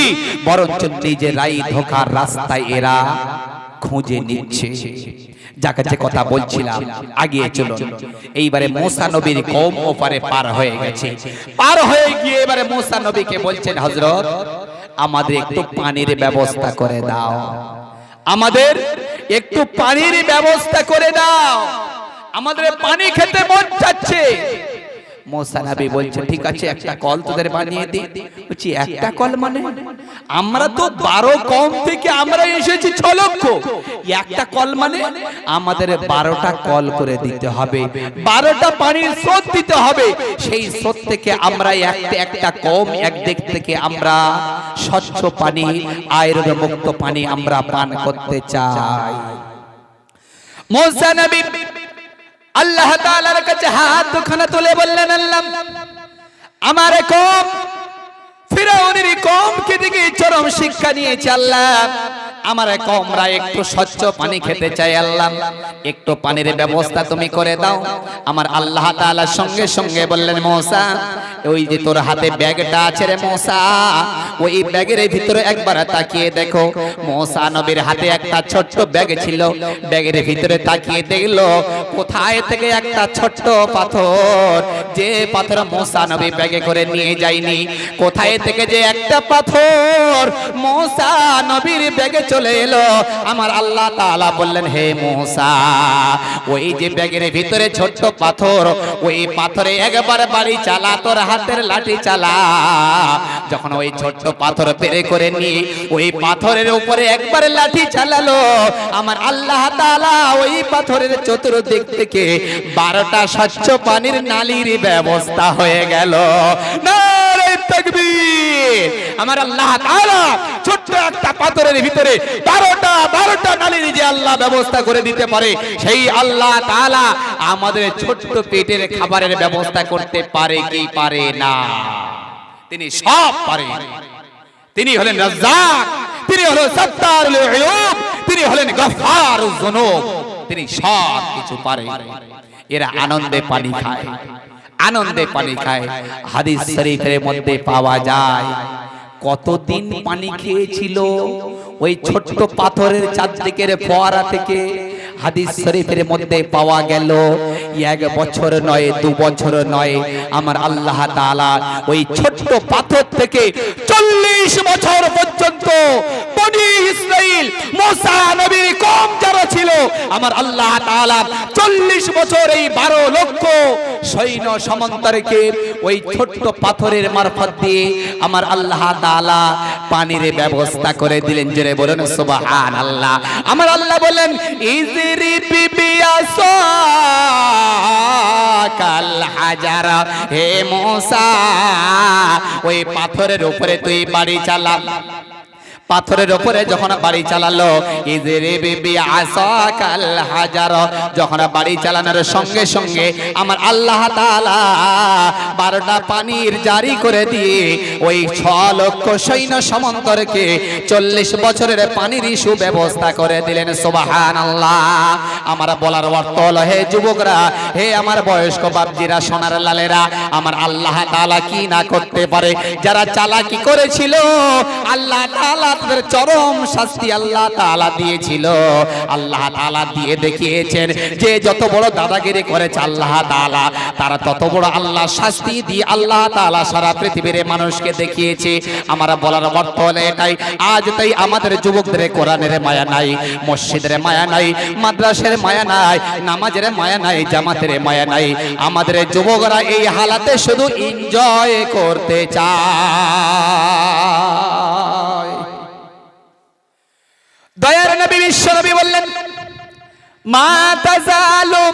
A: বরঞ্চ নিজেরাই ধোঁকার রাস্তায় এরা খুঁজে নিচ্ছে। যাকে যে কথা বলছিলাম, আগিয়ে চলুন। এইবারে মুসা নবীর কওম ওপারে পার হয়ে গেছে। পার হয়ে গিয়ে এবারে মুসা নবীকে বলছেন, হযরত আমাদের একটু পানির ব্যবস্থা করে দাও, আমাদের একটু পানির ব্যবস্থা করে দাও, আমাদের পানি খেতে মন চাচ্ছে। মুসা নবী বলছে ঠিক আছে একটা কল তোদের বানিয়ে দিই। বলছি একটা কল মানে? আমরা তো 12 কম থেকে আমরা এসেছি 6 লক্ষ, একটা কল মানে আমাদের 12টা কল করে দিতে হবে, 12টা পানির স্রোত দিতে হবে। সেই স্রোত থেকে আমরা একটা কম একদিক থেকে আমরা স্বচ্ছ পানি, আয়রন মুক্ত পানি আমরা পান করতে চাই। মুসা নবী আল্লাহ তাআলার কাছে হাত দুখানা তুলে বললেন, আল্লাহ আমার কওম ফিরাউনের কওমকে দিকে চরম শিক্ষা নিয়েছে, আল্লাহ আমার কওমরা একটু স্বচ্ছ পানি খেতে চায়, আল্লাহ একটু পানির ব্যবস্থা তুমি করে দাও। আমার আল্লাহ তাআলা সঙ্গে সঙ্গে বললেন, মুসা ওই যে তোর হাতে ব্যাগটা আছে রে মুসা, ওই ব্যাগের ভিতরে একবার তাকিয়ে দেখো। মুসা নবীর হাতে একটা ছোট্ট ব্যাগ ছিল, ব্যাগের ভিতরে তাকিয়ে দেখলো কোথায় থেকে একটা ছোট্ট পাথর, যে পাথর মুসা নবী ব্যাগে করে নিয়ে যায়নি, কোথায় থেকে যে একটা পাথর মুসা নবীর ব্যাগে চলে এলো। আমার আল্লাহ তাআলা বললেন, হে মুসা ওই যে ব্যাগের ভিতরে ছোট্ট পাথর, ওই পাথরে একবার বাড়ি চালা, তোর হাতের লাঠি চালা। যখন ওই ছোট্ট পাথর পেরে করে নিয়ে ওই পাথরের উপরে একবার লাঠি চালালো, আমার আল্লাহ তাআলা ওই পাথরের চতুর্দিক থেকে 12টা স্বচ্ছ পানির নালীর ব্যবস্থা হয়ে গেল। নারে তাকবীর! আমার আল্লাহ তাআলা ছোট্ট একটা পাথরের ভিতরে 12টা নালীর যে আল্লাহ ব্যবস্থা করে দিতে পারে, সেই আল্লাহ তাআলা আমাদের ছোট্ট পেটের খাবারের ব্যবস্থা করতে পারে কি পারে না? তিনি সব পারেন। তিনি হলেন রাজ্জাক, তিনি হলেন সাত্তারুল উয়ুব, তিনি হলেন গফফারুজ যুনুব, তিনি সব কিছু পারেন। এরা আনন্দে পানি খায়, আনন্দে পানি খায়। হাদিস শরীফের মধ্যে পাওয়া যায় কতদিন পানি খেয়েছিল ওই ছোট্ট পাথরের চারদিকের ফোয়ারা থেকে। হাদিস শরীফের মধ্যে পাওয়া গেল 1 বছর নয় 2 বছর নয়, আমার আল্লাহ তাআলা ওই ছোট্ট পাথর থেকে 40 বছর পর্যন্ত বনি ইসরাইল মুসা নবীর কওম যারা ছিল, আমার আল্লাহ তাআলা 40 বছর এই 12 লক্ষ সৈন্য সামন্তরকে ওই ছোট্ট পাথরের মারফত দিয়ে আমার আল্লাহ তাআলা পানির ব্যবস্থা করে দিলেন। জোরে বলুন সুবহানাল্লাহ। আমার আল্লাহ বলেন, ইজরি বিবিয়াসা কাল হাজার, হে মুসা ওই পাথরের উপরে তুই বাড়ি চালা। পাথরের উপরে যখন বাড়ি চালালো, ইজরি বিবি আসাকাল হাজার, যখন বাড়ি চালানোর সঙ্গে সঙ্গে আমার আল্লাহ তাআলা 12টা পানির জারি করে দিয়ে ওই 6 লক্ষ সৈন্য সামন্তরকে 40 বছরের পানির সুব্যবস্থা করে দিলেন। সুবহানাল্লাহ। আমার বলার অর্থ হলো, হে যুবকরা, হে আমার বয়স্ক বাপজিরা, সোনার লালেরা, আমার আল্লাহ তাআলা কি না করতে পারে। যারা চালাকি করেছিল আল্লাহ তাআলা তাদের চরম শাস্তি আল্লাহ তাআলা দিয়েছিল। আল্লাহ তাআলা দিয়ে দেখিয়েছেন যে যত বড় দাদাগিরি করেছে আল্লাহ তাআলা, তারা তত বড় আল্লাহ শাস্তি দিয়ে আল্লাহ তাআলা সারা পৃথিবীর মানুষকে দেখিয়েছে। আমার বলার অর্থ হলো এটাই। আজ তাই আমাদের যুবকদের কোরআনের মায়া নাই, মসজিদের মায়া নাই, মাদ্রাসার মায়া নাই, নামাজের মায়া নাই, জামাতের মায়া নাই। আমাদের যুবকরা এই হালাতে শুধু এনজয় করতে চায়। দয়ার নবী বিশ্ব নবী বললেন, মা তাজালু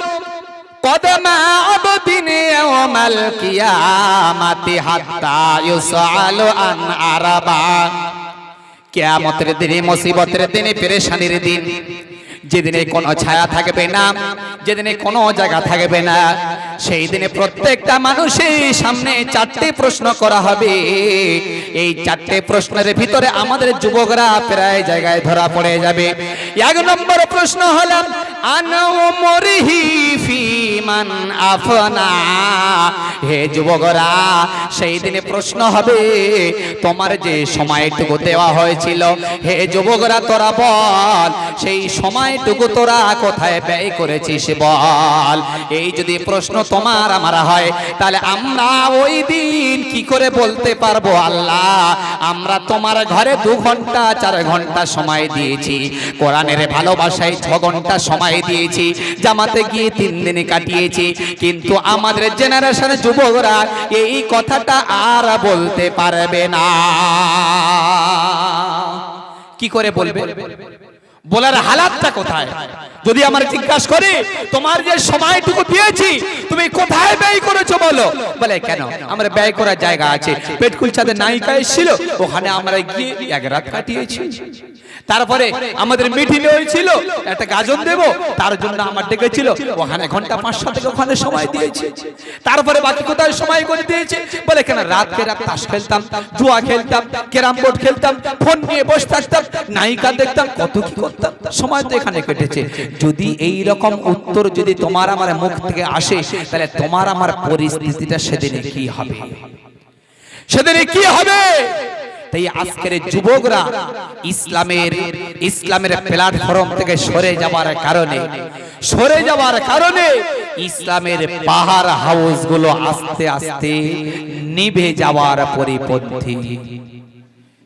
A: কদমা আবদিন ইয়াওমাল কিয়ামাতি হাত্তা ইউসআলু আন আরবা। কিয়ামতের দিনে, মুসিবতের দিনে, পেরেশানির দিন, যেদিনে কোনো ছায়া থাকবে না, যেদিনে কোনো জায়গা থাকবে না, সেই দিনে প্রত্যেকটা মানুষের সামনে 4টে প্রশ্ন করা হবে। এই 4টে প্রশ্নের ভিতরে আমাদের যুবকরা প্রায় জায়গায় ধরা পড়ে যাবে। 1 নম্বর প্রশ্ন হলো আনা উমরিহি ফি মান আফনা, হে যুবকরা সেই দিনে প্রশ্ন হবে তোমার যে সময়টুকু দেওয়া হয়েছিল, হে যুবকরা তোরা বল সেই সময়টুকু তোরা কোথায় ব্যয় করেছিস বল। এই যদি প্রশ্ন তোমার আমার হয় তাহলে আমরা ওই দিন কি করে বলতে পারবো আল্লাহ আমরা তোমার ঘরে 2 ঘন্টা 4 ঘন্টা সময় দিয়েছি, কোরআনের ভালোবাসায় 6 ঘন্টা সময় দিয়েছি, জামাতে গিয়ে 3 দিন কাটিয়েছি, কিন্তু আমাদের জেনারেশন যুবকরা এই কথাটা আর বলতে পারবে না। কি করে বলবে? বলার হালাতটা কোথায়? যদি আমার জিজ্ঞাসা করি তোমার যে সময়টুকু দিয়েছি তুমি কোথায় ব্যয় করেছো বলো, বলে কেন আমরা ব্যয় করার জায়গা আছে, পেটকুলচাতে নায়িকা এসেছিল ওখানে আমরা গিয়ে 1 রাত কাটিয়েছি, তারপরে আমাদের মিটিং হয়েছিল একটা গাজন দেব তার জন্য আমার ডেকেছিল ওখানে ঘন্টা 5-7 থেকে ওখানে সময় দিয়েছি, তারপরে বাকি কোথায় সময় করে দিয়েছে, বলে কেন রাতকে রাত তাস খেলতাম, জুয়া খেলতাম, ক্যারাম বোর্ড খেলতাম, ফোন নিয়ে বসে থাকতাম, নায়িকা দেখতাম, কত কি করতাম, সময় তো এখানে কেটেছে। যদি এই রকম উত্তর যদি তোমার আমার মুখ থেকে আসে তাহলে তোমার আমার পরিস্থিতিটা সেদিনে কি হবে? সেদিনে কি হবে? তাই আজকের যুবকরা ইসলামের প্ল্যাটফর্ম থেকে সরে যাওয়ার কারণে ইসলামের পাহাড় হাউস গুলো আস্তে আস্তে নিভে যাওয়ার পরিপন্থী।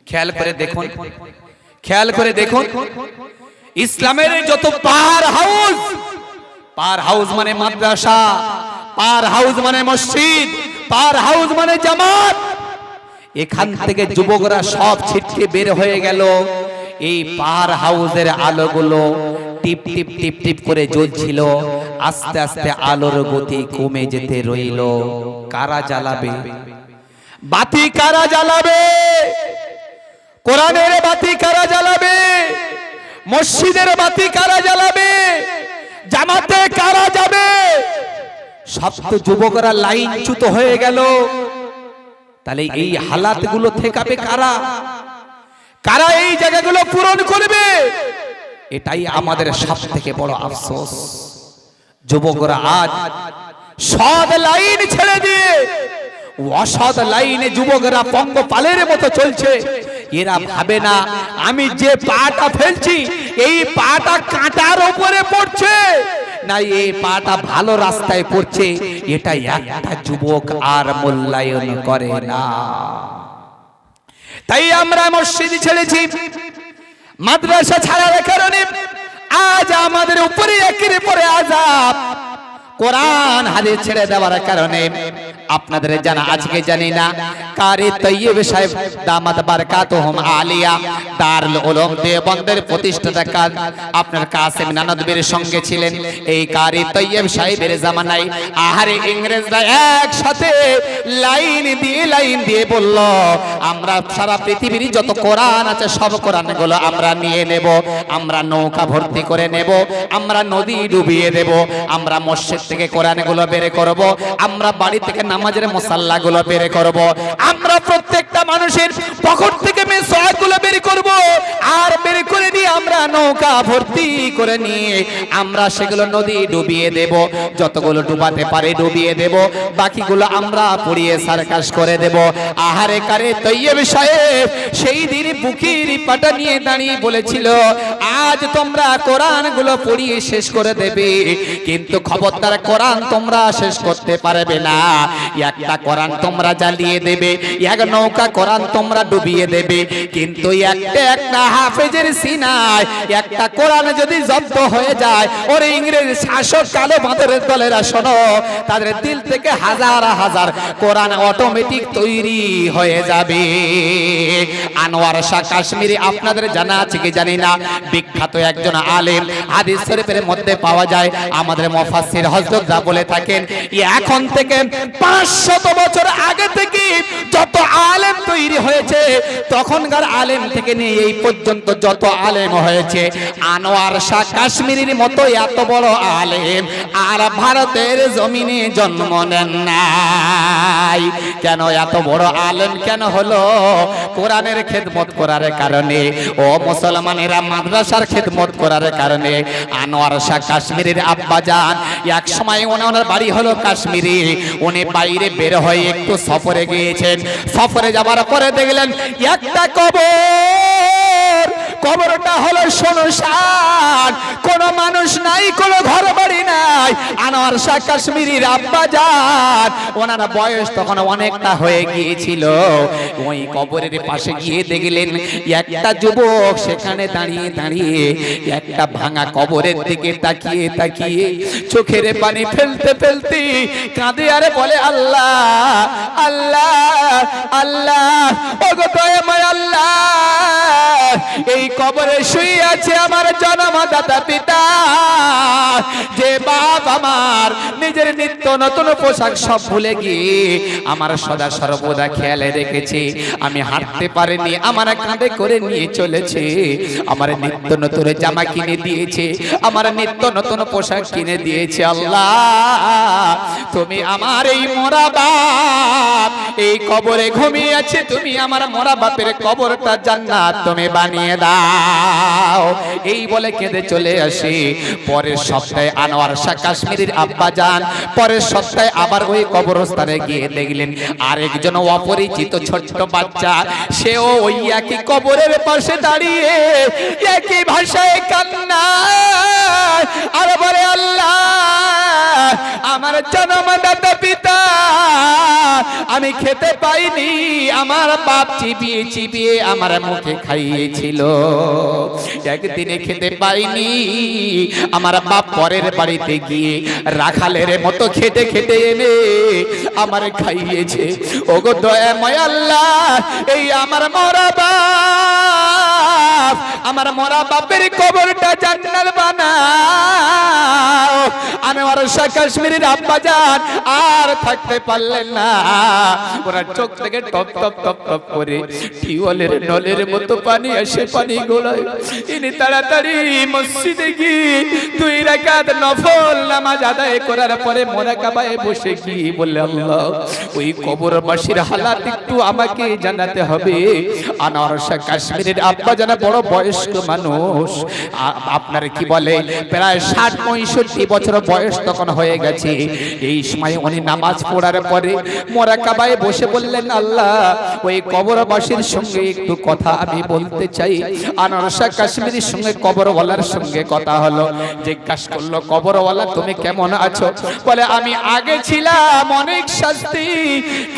A: খেয়াল করে দেখুন ইসলামের যত পাহাড় হাউস মানে মাদ্রাসা, পাহাড় হাউস মানে মসজিদ, পাহাড় হাউস মানে জামাত, এখান থেকে যুবকরা সব ছিটকে বের হয়ে গেল। এই পাহাড় হাউসের আলোগুলো টিপ টিপ টিপ টিপ করে জ্বলছিল, আস্তে আস্তে আলোর গতি কমে যেতে রইল। কারা জ্বালাবে বাতি? কারা জ্বালাবে কোরআনের বাতি? কারা জ্বালাবে মসজিদের বাতি? কারা জ্বালাবে জামাতে? কারা যাবে? সব তো যুবকরা লাইনচ্যুত হয়ে গেল। তাহলে এই হালাতগুলো ঠেকাবে কারা? কারা এই জায়গাগুলো পূরণ করবে? এটাই আমাদের সবথেকে বড় আফসোস। যুবকরা আজ সৎ লাইন ছেড়ে দিয়ে অসৎ লাইনে যুবকরা পঙ্গপালের মতো চলছে। এরা ভাবে না আমি যে পাটা ফেলছি এই পাটা কাঁটার উপরে পড়ছে না, এই পাটা ভালো রাস্তায় পড়ছে, এটা একটা যুবক আর মূল্যায়ন করে না। তাই আমরা মসজিদ ছেড়েছি, মাদ্রাসা ছাড়ার কারণে আজ আমাদের উপরে একের পরে আযাব। কোরআন হাদিস ছেড়ে দেওয়ার কারণে আপনাদের জানা আজকে জানি না কারি তৈয়ব সাহেব দামাত বারকাতুহুম আলিয়া দারুল উলুম দেওবন্দের প্রতিষ্ঠাতা আপনার কাসেম নানদবীর সঙ্গে ছিলেন। এই কারি তৈয়ব সাহেবের জামানায় আহারে ইংরেজরা একসাথে লাইন দিয়ে বলল আমরা সারা পৃথিবীর যত কোরআন আছে সব কোরআনগুলো আমরা নিয়ে নেব, আমরা নৌকা ভর্তি করে নেব, আমরা নদী ডুবিয়ে দেব, আমরা মসজিদ থেকে কোরআনগুলো বের করব, আমরা বাড়ি থেকে নামাজের মুসাল্লাগুলো বের করব, আমরা প্রত্যেকটা মানুষের পকেট থেকে মেসওয়াকগুলো বের করব, আর বের করে নিয়ে আমরা নৌকা ভর্তি করে নিয়ে আমরা সেগুলো নদী ডুবিয়ে দেব, যতগুলো ডুবাতে পারে ডুবিয়ে দেব, বাকিগুলো আমরা পুড়িয়ে সার্কাস করে দেব। আহারে কারে তৈয়ব সাহেব সেই দিন বুকের পাটা নিয়ে দাঁড়িয়ে বলেছিল আজ তোমরা কোরআনগুলো পড়িয়ে শেষ করে দেবে, কিন্তু খবরদার কোরআন তোমরা শেষ করতে পারবে না। একটা কোরআন তোমরা জ্বালিয়ে দেবে, এক নৌকা কোরআন তোমরা ডুবিয়ে দেবে, কিন্তু একটা হাফেজের সিনায় একটা কোরআন যদি জব্দ হয়ে যায়, ওর ইংরেজ শাসক কালো বাঁদরের দলেরা শোনো, তাদের দিল থেকে হাজার হাজার কোরআন অটোমেটিক তৈরি হয়ে যাবে। আনোয়ার শাহ কাশ্মীরি আপনাদের জানা আছে কি জানি না, বিখ্যাত একজন আলেম, হাদিস শরীফের মধ্যে পাওয়া যায়। আমাদের মুফাসসির হযরতরা বলে থাকেন এখন থেকে 500 বছর আগে থেকে যত আলেম তৈরি হয়েছে তখনকার আলেম থেকে নিয়ে এই পর্যন্ত যত আলেম হয়েছে, আনোয়ার শাহ কাশ্মীরির মতো এত বড় আলেম আর ভারতের জমিনে জন্ম নেন নাই। কেন এত বড় আলেম কেন হলো? কোরআনের খেদমত করার কারণে, ও মুসলমানেরা মাদ্রাসার খেদমত করার কারণে। আনোয়ার শাহ কাশ্মীরের আব্বাজান এক সময় ওনার বাড়ি হলো কাশ্মীরে, উনি বাইরে বের হয়ে একটু সফরে গিয়েছেন। সফরে যাবার পরে দেখলেন একটা কবর, কবরটা হলো শুনশান, কোনো মানুষ নাই, কোনো ঘর বাড়ি নাই। আনোয়ার শাহ কাশ্মীরির আব্বাজান, ওনার বয়স তখন অনেকটা হয়ে গিয়েছিল। ওই কবরের পাশে গিয়ে দেখলেন একটা যুবক সেখানে দাঁড়িয়ে দাঁড়িয়ে একটা ভাঙা কবরের দিকে তাকিয়ে তাকিয়ে চোখের পানি ফেলতে ফেলতে কাঁদে আর বলে, আল্লাহ আল্লাহ আল্লাহ, ওগো দয়াময় আল্লাহ, এই কবরে শুয়ে আছে আমার জন্মদাতা পিতা, যে বাপ আমার নিজের নিত্য নতুন পোশাক সব ভুলে গিয়ে আমার সদা সর্বদা খেয়ালে রেখেছে। আমি হাঁটতে পারিনি, আমার কাঁধে করে নিয়ে চলেছে, আমার নিত্য নতুন জামা কিনে দিয়েছে, আমার নিত্য নতুন পোশাক কিনে দিয়েছে। আল্লাহ, তুমি আমার এই মরা বাপ এই কবরে ঘুমিয়ে আছে, তুমি আমার মরা বাপের কবরটা জান্নাত তুমি বানিয়ে দাও। এই বলে কেঁদে চলে আসি। পরের সপ্তাহে আনোয়ার শাহ কাশ্মীরির আব্বাজান পরের সপ্তাহে আবার ওই কবরস্থানে গিয়ে দেখলেন আরেকজন অপরিচিত ছোট্ট বাচ্চা, সেও ওই একই কবরের পাশে দাঁড়িয়ে একই ভাষায় কান্না আর বলে, আল্লাহ আমার জন্মদাতা পিতা, আমি খেতে পাইনি, আমার বাপ চিবিয়ে চিবিয়ে আমার মুখে খাইয়েছিল, একদিনে খেতে পাইনি, আমার বাপ পরের বাড়িতে গিয়ে রাখালের মতো খেতে খেতে এনে আমার খাইয়েছে। ওগো দয়াময় আল্লাহ, এই আমার মরা বাপ, আমার মরা বাপের কবরটা জান্নাত বানাও। আনোয়ার শাহ কাশ্মীরির আব্বাজান আর থাকতে পারলেন না, ওনার চোখ থেকে টপ টপ টপ টপ করে টিউবওয়েলের নলের মতো পানি আসে, পানি গোলায়। ইনি তাড়াতাড়ি মসজিদে গিয়ে 2 রাকাত নফল নামাজ আদায় করার পরে মোরাকাবায় বসে গিয়ে বললে, আল্লাহ ওই কবরবাসীর হালাত একটু আমাকে জানাতে হবে। আনোয়ার শাহ কাশ্মীরের আব্বাজান বড় বয়স্ক মানুষ, আপনার কি বলে প্রায় 60-65 বছর বয়স তখন হয়ে গেছে। এই সময় উনি নামাজ পড়ার পরে মোরাকাবায় বসে বললেন, আল্লাহ ওই কবরবাসীর সঙ্গে একটু কথা আমি বলতে চাই। আনোয়ার শাহ কাশ্মীরির সঙ্গে কবরওয়ালার সঙ্গে কথা হলো। জিজ্ঞাসা করলো, কবরওয়ালা তুমি কেমন আছো? বলে, আমি আগে ছিলাম অনেক শাস্তি,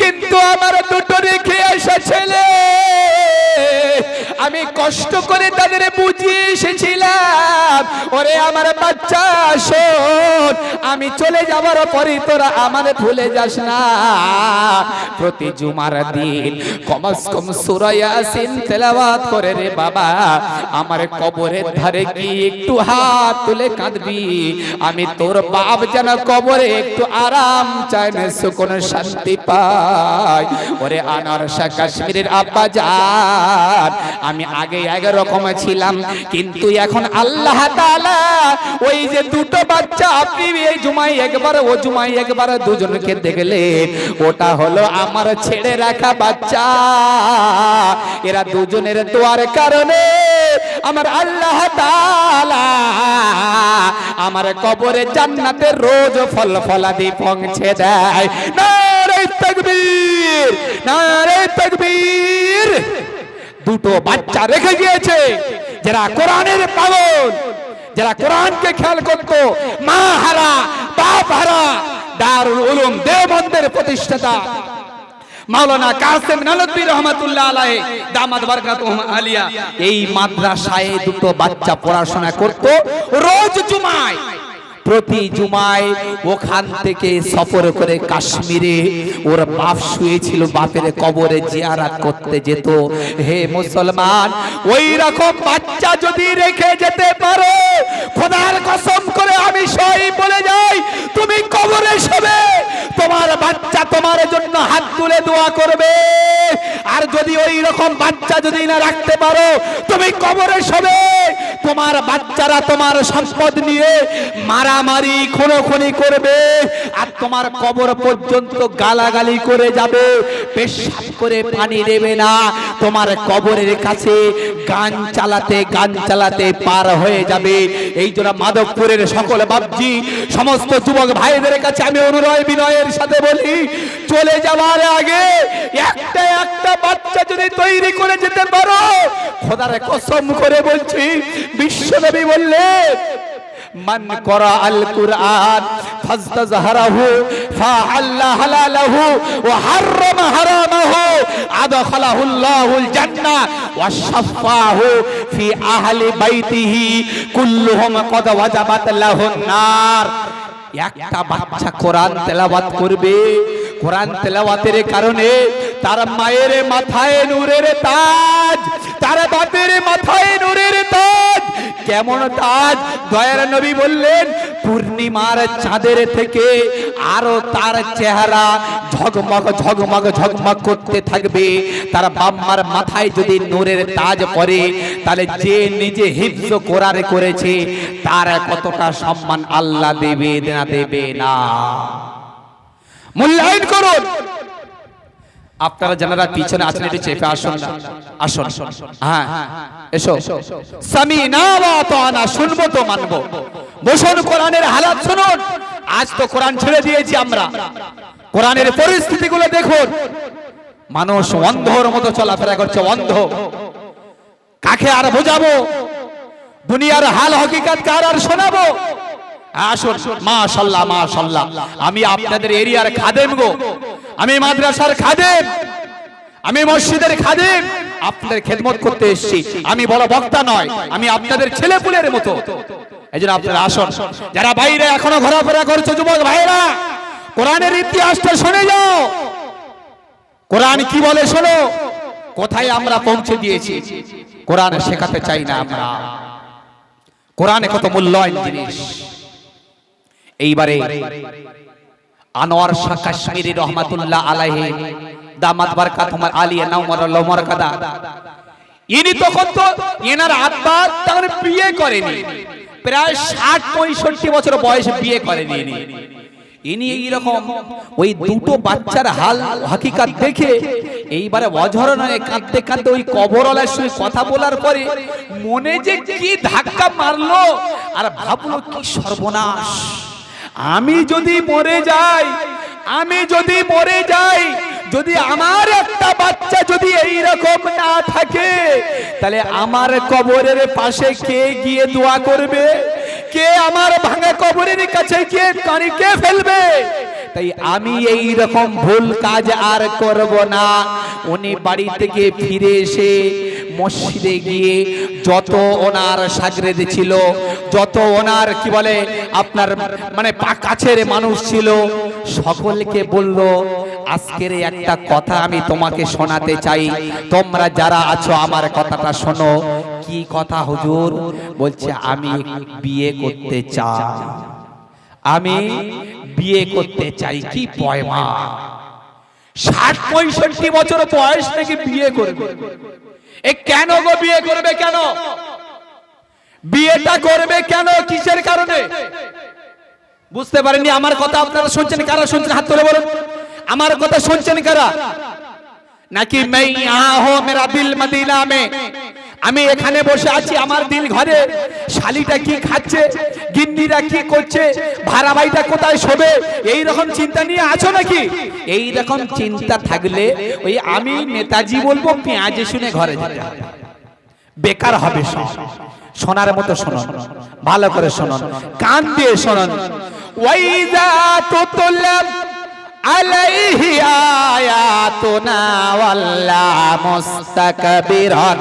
A: কিন্তু আমার দুটো রেখে আসা ছেলে, আমি কষ্ট করে তাদের বুঝিয়ে এসেছিলাম, ওরে আমার বাচ্চা শোন, আমি চলে যাবার পরে তোরা আমারে ভুলে যাস না, প্রতি জুমার দিন কমস কম সূরা ইয়াসিন তেলাওয়াত করে রে বাবা, আমার কবরের ধারে গিয়ে একটু হাত তুলে কাঁদবি, আমি তোর বাপ যেন কবরে একটু আরাম চায় না, সুকুন শান্তি পায়। ওরে আনোয়ার শাহ কাশ্মীরের আব্বাজান, আমি আগে একরকম ছিলাম, কিন্তু এখন আল্লাহ তাআলা ওই যে দুটো বাচ্চা আপনি এই জুমায় একবার ও জুমায় একবার দুজনকে দেখলেন, ওটা হলো আমার ছেড়ে রাখা বাচ্চা। এরা দুজনের দোয়ার কারণে আমার আল্লাহ তাআলা আমার কবরে জান্নাতে রোজ ফল ফলাদি পৌঁছে দেয়। নারে তাকবীর, নারে তাকবীর। দুটো বাচ্চা রেখে গিয়েছে যারা কোরআনের পাগল, যারা কোরআনকে খেয়াল করতো, মা হারা বাপ হারা দারুল উলুম দেওবন্দের প্রতিষ্ঠাতা মাওলানা কাসেম নানভী রহমাতুল্লাহ আলাইহি দামাত বারাকাতুহুম আলিয়া, এই মাদ্রাসায় দুটো বাচ্চা পড়াশোনা করত রোজ জুমায়। প্রতি জুমায় ওখান থেকে সফর করে কাশ্মীরে ওর বাপ শুয়েছিল, বাপের কবরে জিয়ারত করতে যেত। হে মুসলমান, ওই রকম বাচ্চা যদি রেখে যেতে পারো, খোদার কসম করে আমি সই বলে যাই, তুমি কবরে শোবে, তোমার বাচ্চা তোমার জন্য হাত তুলে দোয়া করবে। আর যদি ওই রকম বাচ্চা যদি না রাখতে পারো, তুমি কবরে শোবে, তোমার বাচ্চারা তোমার সম্পদ নিয়ে মারামারি খুনোখুনি করবে, আর তোমার কবর পর্যন্ত গালাগালি করে যাবে, পেশাব করে পানি দেবে না, তোমার কবরের কাছে গান চালাতে পার হয়ে যাবে। এই জন্য মাধবপুরের সকল বাপজি, সমস্ত যুবক ভাইদের কাছে আমি অনুরয় বিনয়ের সাথে বলি, চলে যাওয়ার আগে একটা বাচ্চা যদি তৈরি করে যেতে পারো, খোদার কসম করে বলছি, বিশ্বনবী বললেন, মান করা আল কুরআন ফাজতাজহারাহু ফাহাল্লা হালালাহু ওয়া হাররামা হারামাহু আদখালাহুল্লাহুল জান্নাহ ওয়া শাফাহু ফি আহলি বাইতিহি কুল্লুহুম কদ ওয়াজাবাত লাহুন নার। একটা বাচ্চা কোরআন তেলাওয়াত করবে, কোরআন তেলাওয়াতের কারণে তার মায়ের মাথায় নূরের তাজ, তার বাপের মাথায় নূরের তাজ। কেমন তাজ? দয়ার নবী বললেন, পূর্ণিমার চাঁদের থেকে আরো তার চেহারা ঝগমগ ঝগমগ ঝগমগ করতে থাকবে। তার বাম্মার মাথায় যদি নূরের তাজ পড়ে, তাহলে যে নিজে হিফজ কোরআন করেছে তার কতটা সম্মান আল্লাহ দেবে না দেবে না? মূল্যায়ন করুন। আপনারা যারা পিছনে আছেন একটু চেপে আসুন না, আসুন। হ্যাঁ, এসো। সামিনা ওয়া আতানা, শুনবো তো মানবো। বসুন, কোরআনের হালাত শুনুন। আজ তো কোরআন ছেড়ে দিয়েছি আমরা, কোরআনের পরিস্থিতিগুলো দেখুন। মানুষ অন্ধর মতো চলাফেরা করছে, অন্ধ। কাকে আর বোঝাবো? দুনিয়ার হাল হকিকত কার আর শোনাবো? আসুন, মাশাআল্লাহ মাশাআল্লাহ। আমি আপনাদের এরিয়ার খাদেম গো, আমি মাদ্রাসার খাদেম, আমি মসজিদের খাদেম, আপনাদের খেদমত করতে এসেছি। আমি বড় বক্তা নয়, আমি আপনাদের ছেলেপুলের মতো। এইজন্য আপনারা আসুন। যারা বাইরে এখনো ঘোরাফেরা করছে যুবক ভাইরা, কোরআনের ইতিহাসটা শুনে যাও। কোরআন কি বলে শোনো। কোথায় আমরা পৌঁছে দিয়েছি, কোরআন শেখাতে চাই না আমরা। কোরআনে কত মূল্যবান জিনিস। এইবারে আনোয়ার শাহ কাশ্মীরি রহমাতুল্লাহ আলাইহি দামাত বারকাতুহুম আলিয়া নাওমারাল্লাহু মারকাদা, ইনি তখন তো এনার আব্বা তখন বিয়ে করেনি, প্রায় ৬০-৬৫ বছর বয়স, বিয়ে করেনি ইনি। এইরকম ওই দুটো বাচ্চার হাল হাকিকাত দেখে এইবারে অঝরণ হয়ে কাঁদতে কাঁদতে ওই কবরওয়ালার সঙ্গে কথা বলার পরে মনে যে কি ধাক্কা মারলো, আর ভাবলো কি সর্বনাশ, আমি যদি মরে যাই, যদি আমার একটা বাচ্চা যদি এইরকম না থাকে, তাহলে আমার কবরের পাশে কে গিয়ে দোয়া করবে? কে আমার ভাঙা কবরের কাছে গিয়ে কানে কে ফেলবে? তাই আমি এই রকম ভুল কাজ আর করব না। উনি বাড়ি থেকে ফিরে এসে মসজিদে গিয়ে যত ওনার শাগরেদ ছিল, যত ওনার কি বলে আপনার মানে কাছের মানুষ ছিল, সকলকে বলল, আজকের একটা কথা আমি তোমাকে শোনাতে চাই, তোমরা যারা আছো আমার কথাটা শোনো। কি কথা হুজুর? বলছে, আমি বিয়ে করতে চাই, আমি বিয়ে করতে চাই। কি পয়মা, ৬০-৬৫ বছর বয়স থেকে বিয়ে করবে? এ কেন গো বিয়ে করবে? কেন বিয়েটা করবে? কেন, কিসের কারণে? বুঝতে পারেননি আমার কথা? আপনারা শুনছেন? কারা শুনছেন হাত তুলে বলুন। আমার কথা শুনছেন কারা? নাকি मैं यहाँ हूं मेरा दिल मदीना में, আমি এখানে বসে আছি, আমার দিল ঘরে, শালিটা কি খাচ্ছে, গিন্নিরা কি করছে, ভাড়া ভাইটা কোথায় শোবে, এই রকম চিন্তা নিয়ে আছো নাকি? এই রকম চিন্তা থাকলে ওই আমি নেতাজি বলবো পেঁয়াজ শুনে ঘরে যেতে হবে, বেকার হবে সব। শোনার মতো শুনুন, ভালো করে শুনুন, কান দিয়ে শুনুন। ওয়াইজা তুতলা আলাইহি আয়াতুনা ওয়াল্লা মুস্তাকবিরান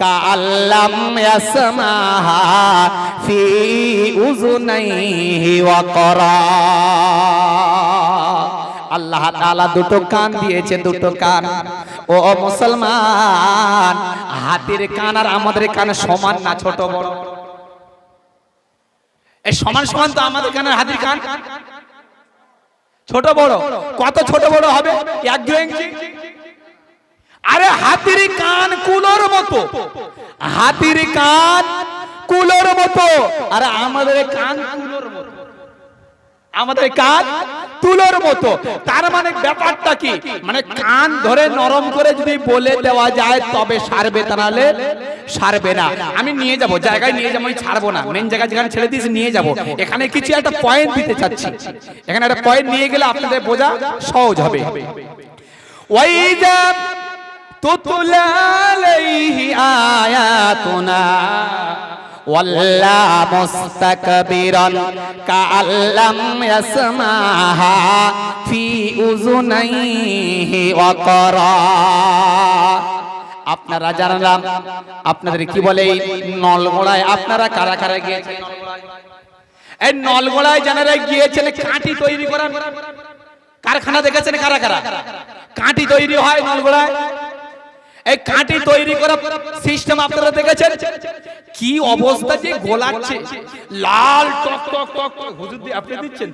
A: কাআল্লাম ইয়াসমাহা ফি উযুনাইহি ওয়া করা। আল্লাহ তাআলা দুটো কান দিয়েছে, দুটো কান। ও মুসলমান, হাতের কান আর আমাদের কান সমান না, ছোট বড়? এই সমান সমান তো আমাদের কানের হাতের কান, ছোট বড়। কত ছোট বড় হবে? 1-2 ইঞ্চি। আরে হাতির কান কুলোর মতো, হাতির কান কুলোর মতো, আর আমাদের কান কুলোর মতো, আমাদের কান তুলোর মতো। তার মানে ব্যাপারটা কি, মানে কান ধরে নরম করে যদি বলে দেওয়া যায় তবে সারবে, তা নাহলে সারবে না। আমি নিয়ে যাব জায়গায়, নিয়ে যাবো, আমি ছাড়বো না, মেন জায়গায় যেখানে ছেড়ে দিয়েছি নিয়ে যাব। এখানে কিছু একটা পয়েন্ট দিতে চাচ্ছি, এখানে একটা পয়েন্ট নিয়ে গেলে আপনাদের বোঝা সহজ হবে। ওয়াইজা তুতলা আলাইহি আয়াতুনা ওয়াল্লা মুস্তাকবিরান কাআল্লাম ইয়াসমাহা ফি উযুনাইহি ওয়াকরা। আপনারা জানলাম আপনাদের কি বলে নলগোড়ায় আপনারা কারা কারা গিয়েছেন? এই নলগোড়ায় যারা গিয়েছেন কাঠি তৈরি করার কারখানা দেখেছেন কারা কারা? কাঠি তৈরি হয় নলগোড়ায়, এই কাঠি তৈরি করা সিস্টেম আপনারা দেখেছেন? কি অবস্থা যে গোলাচ্ছে, লাল টক টক টক টক। হুজুর দিয়ে আপনি দিচ্ছেন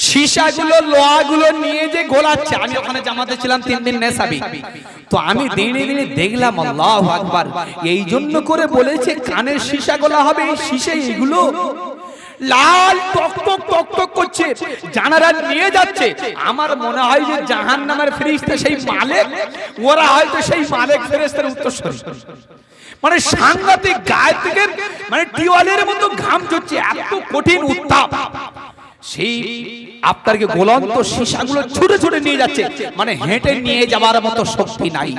A: সীসাগুলো লোহাগুলো নিয়ে যে গোলাচ্ছে। আমি ওখানে জামাতে ছিলাম 3 দিন নেশাবি, তো আমি দিনে দিনে দেখলাম আল্লাহু আকবার। এই জন্য করে বলেছে কানের সীসা গোলা হবে, এই সীসা এগুলো লাল টক টক টক টক করছে, জানারা নিয়ে যাচ্ছে। আমার মনে হয় যে জাহান্নামের ফেরেশতা সেই মালিক, ওরা হয়তো সেই মালিক ফেরেশতার উত্তরসূরি। মানে সাংঘাতিক গায়ে থেকে মানে টিওয়ালের মতো ঘাম ঝরছে, এত কঠিন উত্তাপ। সেই আপনাকে গোলন্ত সীসাগুলো ছুটে ছুটে নিয়ে যাচ্ছে, মানে হেঁটে নিয়ে যাওয়ার মতো শক্তি নাই।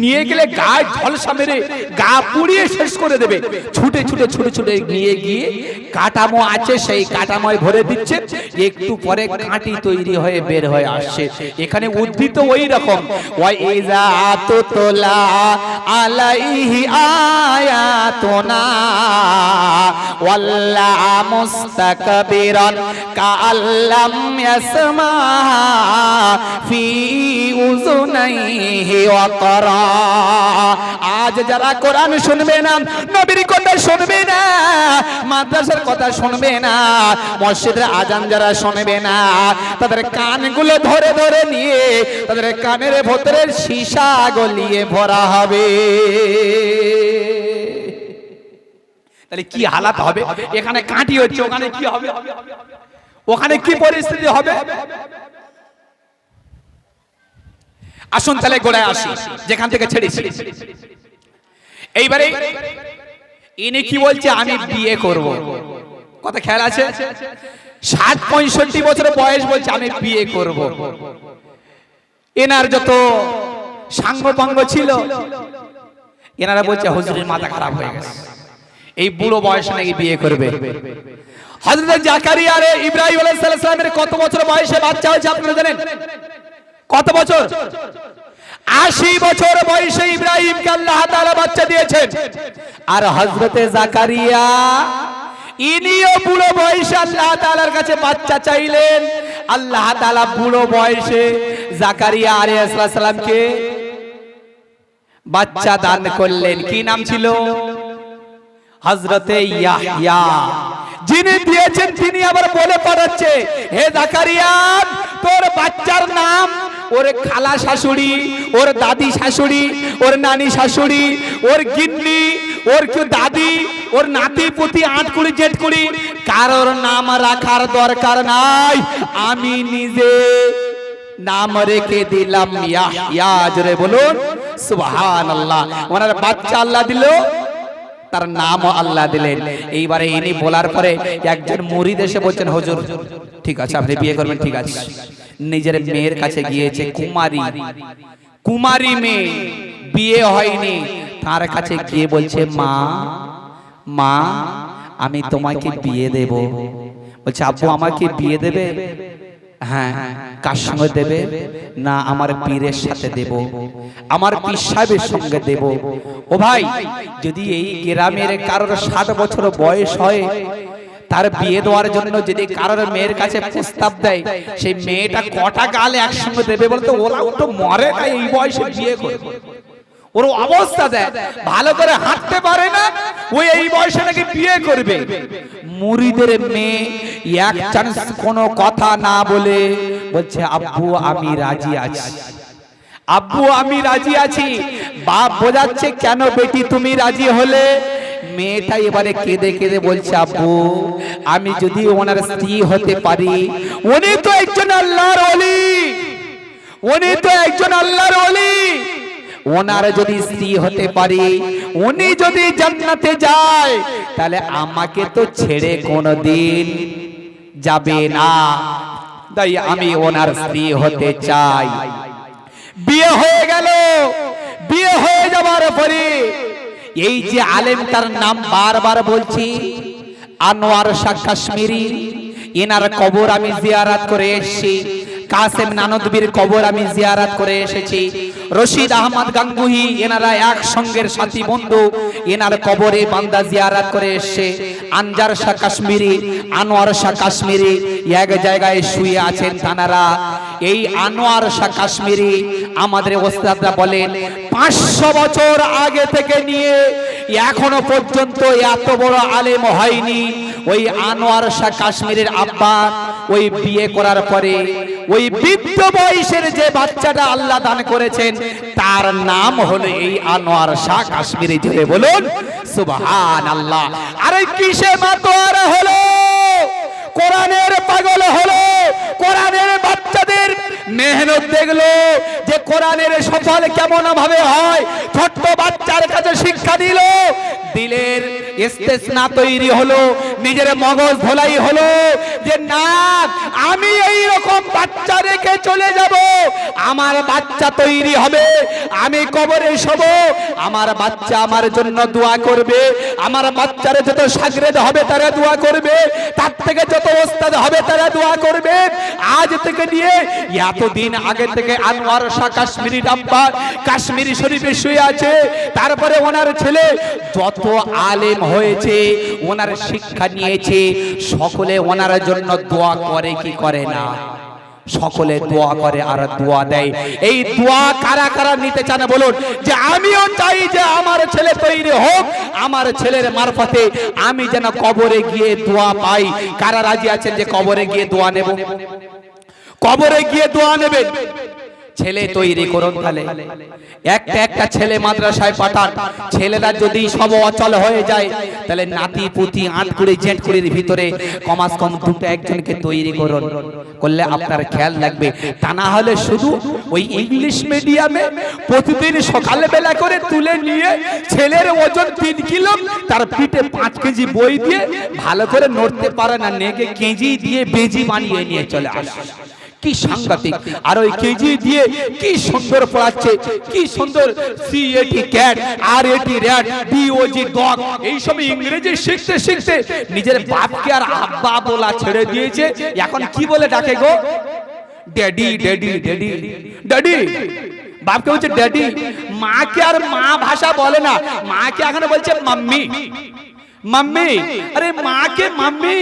A: নিয়ে গেলে গায়ে ঝলসা মেরে গা পুড়িয়ে শেষ করে দেবে। ছুটে ছুটে ছুটে ছুটে নিয়ে গিয়ে কাটামো আছে, সেই কাটাময় ভরে দিচ্ছে। একটু পরে কাঁটি তৈরি হয়ে বের হয়ে আসছে। এখানে উদ্ধৃত ওই রকম ওয়াইজা তুতলা আলাইহি আয়াতুনা ওয়াল্লা মুস্তাকবিরান কাআল্লাম ইয়াসমাহা ফি উযুনাইহি ওয়াকরা। আজ যারা কোরআন শুনবে না, নবীর কথা শুনবে না, মাদ্রাসার কথা শুনবে না, মসজিদের আজান যারা শুনবে না, তাদের কানগুলো ধরে ধরে নিয়ে তাদের কানের ভেতরের সীসা গলিয়ে ভরা হবে। তাহলে কি হালাত হবে? এখানে কাঁটি হচ্ছে, ওখানে কি হবে? ওখানে কি পরিস্থিতি হবে? আসুন তাহলে গোড়ায় আসি, যেখান থেকে ছেড়েছি। এইবারে ইনি কি বলছে? আমি বিয়ে করব। কথা খেয়াল আছে? 60-65 বছর বয়স, বলছে আমি বিয়ে করব। এনার যত সাঙ্গপাঙ্গ ছিল এনারা বলছে হুজুরের মাথা খারাপ হয়ে গেছে, এই বুড়ো বয়সে নাকি বিয়ে করবে। হযরত জাকারিয়া আর ইব্রাহিম আলাইহিস সালামের কত বছর বয়সে বাচ্চা হয়েছে আপনারা জানেন? কত বছর? 80 বছর বয়সে ইব্রাহিমকে আল্লাহ তাআলা বাচ্চা দিয়েছেন। আর হযরত জাকারিয়া ইনিও বুড়ো বয়সে আল্লাহ তাআলার কাছে বাচ্চা চাইলেন। আল্লাহ তাআলা বুড়ো বয়সে জাকারিয়া আলাইহিস সালামকে বাচ্চা দান করলেন। কি নাম ছিল? হযরতে ইয়াহইয়া। যিনি দিয়েছেন তিনি আবার বলে পাঠাচ্ছে, হে জাকারিয়া, তোর বাচ্চার নাম ওর খালা শাশুড়ি, ওর দাদি শাশুড়ি, ওর নানি শাশুড়ি, ওর গিন্নি, ওর কি দাদি, ওর নাতি পুতি, আটকুড়ি জেঠকুড়ি, কারোর নাম রাখার দরকার নাই, আমি নিজে নাম রেখে দিলাম ইয়াহইয়া। জোরে বলুন সুবহানাল্লাহ। ওনার বাচ্চা আল্লাহ দিল, তার নামও আল্লাহ দিলেন। এইবারে ইনি বলার পরে একজন মুরিদ এসে বলছেন, হুজুর ঠিক আছে আপনি বিয়ে করবেন, ঠিক আছে। নিজের মেয়ের কাছে গিয়েছে, কুমারী মেয়ে, বিয়ে হয়নি, তার কাছে গিয়ে বলছে, মা মা আমি তোমাকে বিয়ে দেব। বলছে আব্বু আমাকে বিয়ে দেবে? হ্যাঁ। কার সঙ্গে দেবে? না আমার পীরের সাথে দেব, আমার পীর সাহেবের সঙ্গে দেব। ও ভাই, যদি এই গ্রামের কারোর 60 বছর বয়স হয়, তার বিয়ে দেওয়ার জন্য যদি কারোর মেয়ের কাছে প্রস্তাব দেয়, সেই মেয়েটা কটা গালে একসঙ্গে দেবে বলতো? ওরা তো মরে না এই বয়সে বিয়ে করে। ওর অবস্থা দেয়, ভালো করে হাঁটতে পারে না, ওই এই বয়সে নাকি বিয়ে করবে। মুরিদের মেয়ে এক চান্স কোনো কথা না বলে বলছে আব্বু আমি রাজি আছি, আব্বু আমি রাজি আছি। বাপ বোঝাচ্ছে কেন বেটি তুমি রাজি হলে? মেয়েটা এবারে কেঁদে কেঁদে বলছে আব্বু আমি যদি ওনার স্ত্রী হতে পারি, উনি তো একজন আল্লাহর ওলি, উনি তো একজন আল্লাহর ওলি, ওনার যদি স্ত্রী হতে পারি, উনি যদি জান্নাতে যায়, তাহলে আমাকে তো ছেড়ে কোনোদিন যাবে না, তাই আমি ওনার স্ত্রী হতে চাই। বিয়ে হয়ে গেল। বিয়ে হয়ে যাবার পরে এই যে আলেম, তার নাম বারবার বলছি, আনোয়ার শাহ কাশ্মীরি, এনার কবর আমি জিয়ারত করে এসেছি। কাসেম নানদবীর কবর আমি জিয়ারত করে এসেছি। রশিদ আহমদ গাঙ্গুহি, এনারা এক সঙ্গের সাথী বন্ধু, এনার কবরে বান্দা জিয়ারত করে এসেছে। আনজার শাহ কাশ্মীরি, আনোয়ার শাহ কাশ্মীরি এক জায়গায় শুয়ে আছেন তানারা। এই আনোয়ার শাহ কাশ্মীরি আমাদের ওস্তাদরা বলেন 500 বছর আগে থেকে নিয়ে এখনো পর্যন্ত এত বড় আলেম হয়নি। ওই আনোয়ার শাহ কাশ্মীরের আব্বা ওই বিয়ে করার পরে ওই বৃদ্ধ বয়সের যে বাচ্চাটা আল্লাহ দান করেছেন তার নাম হলো এই আনোয়ার শাহ কাশ্মীরি। জোরে বলুন সুবহানাল্লাহ। আরে কিসে মাতোয়ারা হলো? কোরআনের পাগল হলো, কোরআনের বাচ্চাদের মেহনত দেখলো যে কোরআনের সফল কেমন ভাবে হয়, ছোট্ট বাচ্চার কাছে শিক্ষা দিল, দিলের ইস্তেসনা তৈরি হলো, নিজের মগজ ধোলাই হলো যে না আমি এই রকম বাচ্চা রেখে চলে যাব, আমার বাচ্চা তৈরি হবে, আমি কবরে শোব, আমার বাচ্চা আমার জন্য দোয়া করবে, আমার বাচ্চারে যত শাগরেদ হবে তারা দোয়া করবে, তার থেকে যত ওস্তাদ হবে তারা দোয়া করবে। আজ থেকে নিয়ে এতদিন আগে থেকে আনোয়ার শাহ কাশ্মীরি আব্বা কাশ্মীরি শরীফে শুয়ে আছে। তারপরে ওনার ছেলে যত আলেম হয়েছে, ওনার শিক্ষা নিয়েছে, সকলে ওনার জন্য দোয়া করে কি করে না? সকলে দোয়া করে আর দোয়া দেয়। এই দোয়া কারা কারা নিতে চান বলুন যে আমিও চাই যে আমার ছেলে তৈরি হোক, আমার ছেলের মারফতে আমি যেন কবরে গিয়ে দোয়া পাই। কারা রাজি আছেন যে কবরে গিয়ে দোয়া নেব? কবরে গিয়ে দোয়া নেবেন। ছেলে তৈরি করুন, তাহলে একটা একটা ছেলে মাদ্রাসায় পাঠান। ছেলেরা যদি সব অচল হয়ে যায় তাহলে নাতি পুতি আটকুড়ি জেটকুড়ির ভিতরে কমাস কম দুটো একজনকে তৈরি করুন, করলে আপনার খেয়াল লাগবে। তা না হলে শুধু ওই ইংলিশ মিডিয়ামে প্রতিদিন সকালবেলা করে তুলে নিয়ে ছেলের ওজন 3 কিলো, তার পিঠে 5 কেজি বই দিয়ে ভালো করে নড়তে পারে না, নেগে কেজি দিয়ে বেজি বানিয়ে নিয়ে চলে আসে। কি সাংঘাতিক! আর ওই কেজি দিয়ে কি সুন্দর পড়াচ্ছে, কি সুন্দর C A T cat, R A T rat, D O G dog, এই সব ইংরেজি শিখতে শিখতে নিজের বাপকে আর আব্বা বলা ছেড়ে দিয়েছে। এখন কি বলে ডাকে গো? Daddy daddy daddy daddy. বাপকে বলছে ড্যাডি। মাকে আর মা ভাষা বলে না, মাকে এখন বলছে মাম্মি মাম্মি। আরে মাকে মাম্মি,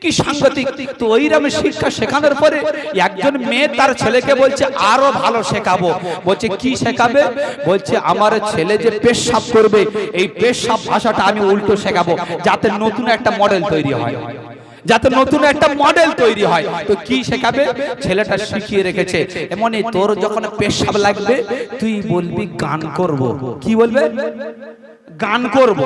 A: কি সাংঘাতিক! তো ওইরকম শিক্ষা শেখানোর পরে একজন মেয়ে তার ছেলেকে বলছে আরো ভালো শেখাবো। বলছে কি শেখাবে? বলছে আমার ছেলে যে পেশাব করবে এই পেশাব ভাষাটা আমি উল্টো শেখাবো, যাতে নতুন একটা মডেল তৈরি হয়, যাতে নতুন একটা মডেল তৈরি হয়। তো কি শেখাবে? ছেলেটা শিখিয়ে রেখেছে এমনই, তোর যখন পেশাব লাগবে তুই বলবি গান করব। কি বলবে? গান করব।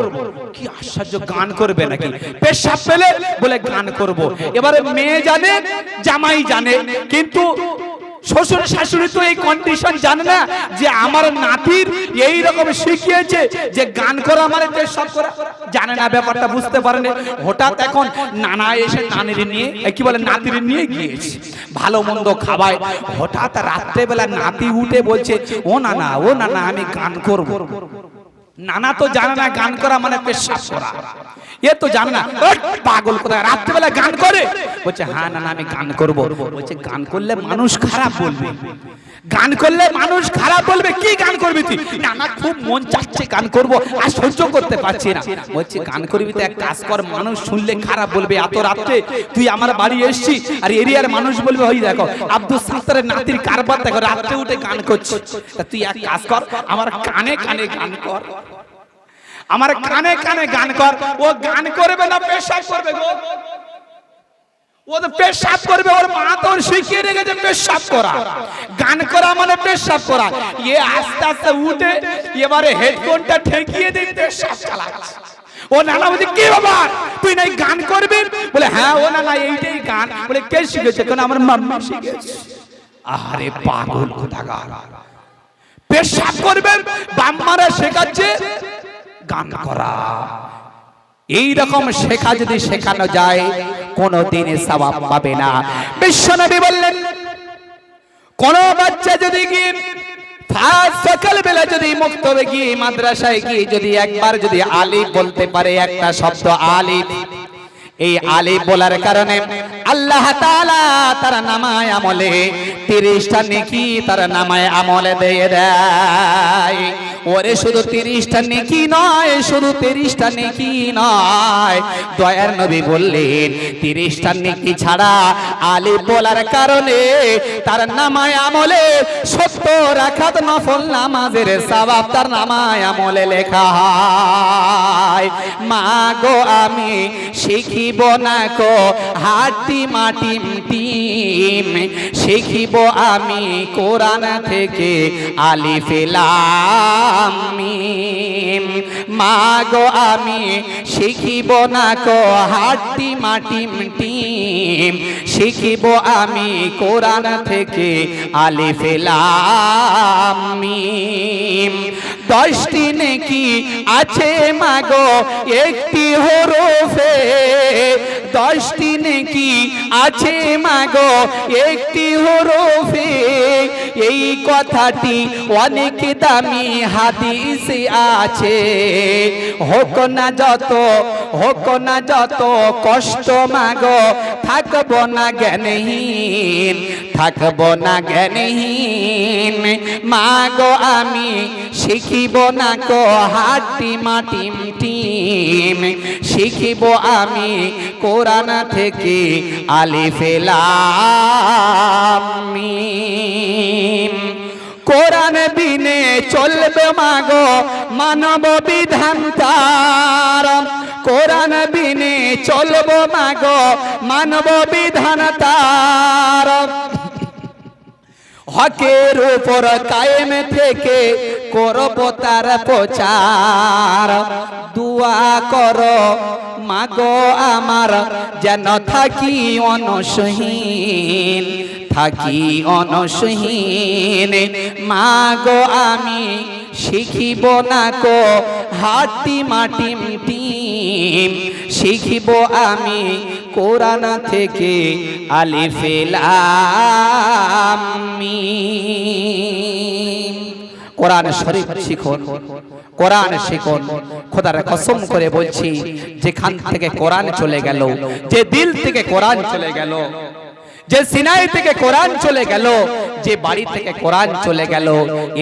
A: কি আশ্চর্য! গান করবে নাকি? পেশাব পেলে বলে গান করব। এবারে মেয়ে জানে, জামাই জানে, কিন্তু শ্বশুর শাশুড়ি তো এই কন্ডিশন জানে না যে আমার নাতির এই রকম শিখিয়েছে যে গান করা মানে পেশাব করা, জানে না, ব্যাপারটা বুঝতে পারেনি। হঠাৎ এখন নানা এসে নানির নিয়ে কি বলে নাতির নিয়ে গিয়েছে, ভালো মন্দ খাওয়ায়। হঠাৎ রাত্রেবেলা নাতি উঠে বলছে ও নানা, ও নানা আমি গান করব। নানা তো জানে না গান করা মানে পেশাব করা, এ তো জানে না। পাগল কোথায়, রাত্রেবেলা গান করে? বলছে হ্যাঁ নানা আমি গান করব। বলছে গান করলে মানুষ খারাপ বলবে, গান করলে মানুষ খারাপ বলবে, কি গান করবি তুই? না না, খুব মন চাচ্ছে গান করব, আর সহ্য করতে পারছি না। বলছি গান করবি তো এক কাজ কর, মানুষ শুনলে খারাপ বলবে। এত রাত্রে তুই আমার বাড়ি এসেছিস, আর এরিয়ার মানুষ বলবে ওই দেখো আব্দুল সাত্তারের নাতির কারবার দেখো, রাত্রে উঠে গান করছে। তা তুই এক কাজ কর, আমার কানে কানে গান কর, আমার কানে কানে গান কর। ও গান করবে না পেশাব করবে গো, ও তো পেশাব করবে। ওর মা তো শিখিয়ে রেখেছে পেশাব করা, গান করা মানে পেশাব করা। এ আস্তে আস্তে উঠে এবারে হেডফোনটা ঠেকিয়ে দিয়ে পেশাব চালাচ্ছে। ও নানা বলছে কি বাবা তুই নাই গান করবি? বলে হ্যাঁ। ও নানা এইটাই গান। বলে কে শিখেছে? কেন আমার মাম্মা শিখেছে। আরে পাগল কোথাকার, পেশাব করবে বাম্মারা শেখাচ্ছে গান করা। এই রকম শেখা যদি শেখানো যায় কোনদিন সওয়াব পাবে না। বিশ্বনবী বললেন কোন বাচ্চা যদি গিয়ে সকাল বেলা যদি মুক্তবে গিয়ে মাদ্রাসায় গিয়ে যদি একবার যদি আলিফ বলতে পারে, একটা শব্দ আলিফ, এই আলিফ বলার কারণে আল্লাহ তাআলা তার নামায় আমলে 30টা নেকি তার নামায় আমলে দিয়ে দেয়। ওরে শুধু 30টা নেকি নয়, শুধু 30টা নেকি নয়, দয়ার নবী বললেন 30টা নেকি ছাড়া আলিফ বলার কারণে তার নামায় আমলে 70 রাকাত নফল নামাজের সওয়াব তার নামায় আমলে লেখা হয়। মা গো আমি শিখিব না কো হাটি মাটিম টিম, শিখিব আমি কোরআন থেকে আলিফ লাম মিম। মা গো আমি শিখিব না কো হাটি মাটিম টিম, শিখিব আমি কোরআন থেকে আলিফ লাম মিম। 10টি নেকি আছে মা গো একটি হরফে, 10টি নেকি আছে মা গো একটি হরফে। এই কথাটি অনেক দামি হাদিসে আছে। হোক না যত, হোক না যত কষ্ট মা গো থাকব না জ্ঞানহীন, থাকব না জ্ঞানহীন। মা গো আমি শিখিব না কো হাটি মাটিম টিম, শিখিব আমি কোরআন থেকে আলিফ লাম মিম। কোরআন বিনে চলবে মাগো মানব বিধান তার, কোরআন বিনে চলব মাগো মানব বিধান তার। হকের উপর কায়েম থেকে করব তার প্রচার। দুয়া করো মাগো আমার যেন থাকি অনসহীন, থাকি অনসহীন। মাগো আমি শিখিব না কো হাটি মাটিম টিম, শিখিব আমি কোরআন থেকে আলিফ লাম মিম। কোরআন শরীফ শিখুন, কোরআন শিখুন। খোদার কসম করে বলছি যেখান থেকে কোরআন চলে গেল, যে দিল থেকে কোরআন চলে গেল, যে সিনাই থেকে কোরআন চলে গেল, যে বাড়ি থেকে কোরআন চলে গেল,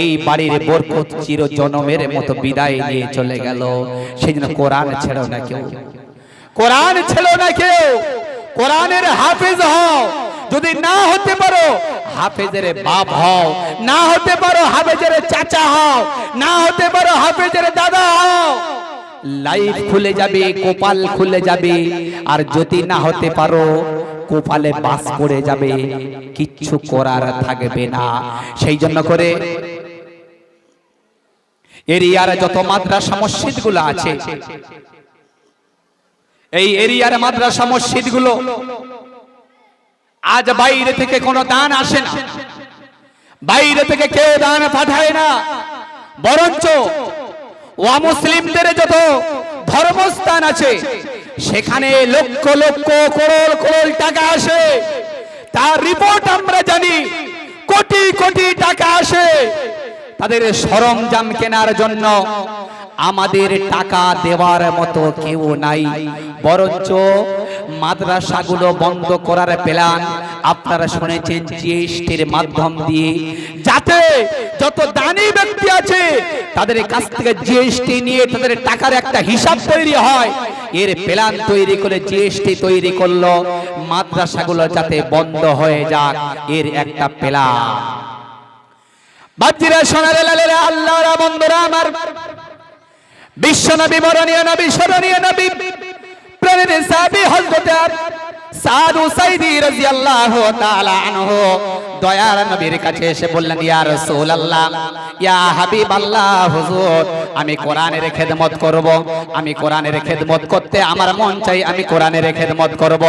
A: এই বাড়ির বরকত চির জনমের মতো বিদায় নিয়ে চলে গেল। সেই জন্য কোরআন ছেড়ো না কেউ, কোরআন ছেড়ো না কেউ। কোরআনের হাফেজ হও, যদি না হতে পারো হাফেজের বাপ হও, না হতে পারো হাফেজের চাচা হও, না হতে পারো হাফেজের দাদা হও। লাইফ খুলে যাবে, কপাল খুলে যাবে। আর যদি না হতে পারো কপালে বাস পড়ে যাবে, কিচ্ছু করার থাকবে না। সেই জন্য করে এরিয়ার যত মাদ্রাসা মসজিদ গুলো আছে, এই এরিয়ার মাদ্রাসা মসজিদ গুলো আজ বাইরে থেকে কোনো দান আসে না, বাইরে থেকে কেউ দান পাঠায় না, বরঞ্চ অমুসলিমদের যত ধর্মস্থান আছে সেখানে লক্ষ লক্ষ করোড় করোড় টাকা আসে। তার রিপোর্ট আমরা জানি, কোটি কোটি টাকা আসে তাদের সরঞ্জাম কেনার জন্য। আমাদের টাকা দেওয়ার মতো কেউ নাই, বরঞ্চ মাদ্রাসাগুলো বন্ধ করার প্ল্যান আপনারা শুনেছেন জিএসটির মাধ্যম দিয়ে, যাতে যত দানি ব্যক্তি আছে তাদের কাছ থেকে জিএসটি নিয়ে তাদের টাকার একটা হিসাব তৈরি হয়। এর প্ল্যান তৈরি করে জিএসটি তৈরি করলো, মাদ্রাসাগুলো যাতে বন্ধ হয়ে যাক, এর একটা প্ল্যান। বাচ্চারা সোনারে লালেরা আল্লাহর বন্ধুরা আমার, বিশ্ব নবী বরণীয় নবী স্মরণীয় নবী প্রাণের সাহাবী হযরত সাদ উসাইদি রাদিয়াল্লাহু তাআলা আনহু দয়ার নবীর কাছে এসে বললেন, ইয়া রাসূলুল্লাহ, ইয়া হাবিবাল্লাহ, হুজুর আমি কোরআনের খেদমত করব, আমি কোরআনের খেদমত করতে আমার মন চাই, আমি কোরআনের খেদমত করব।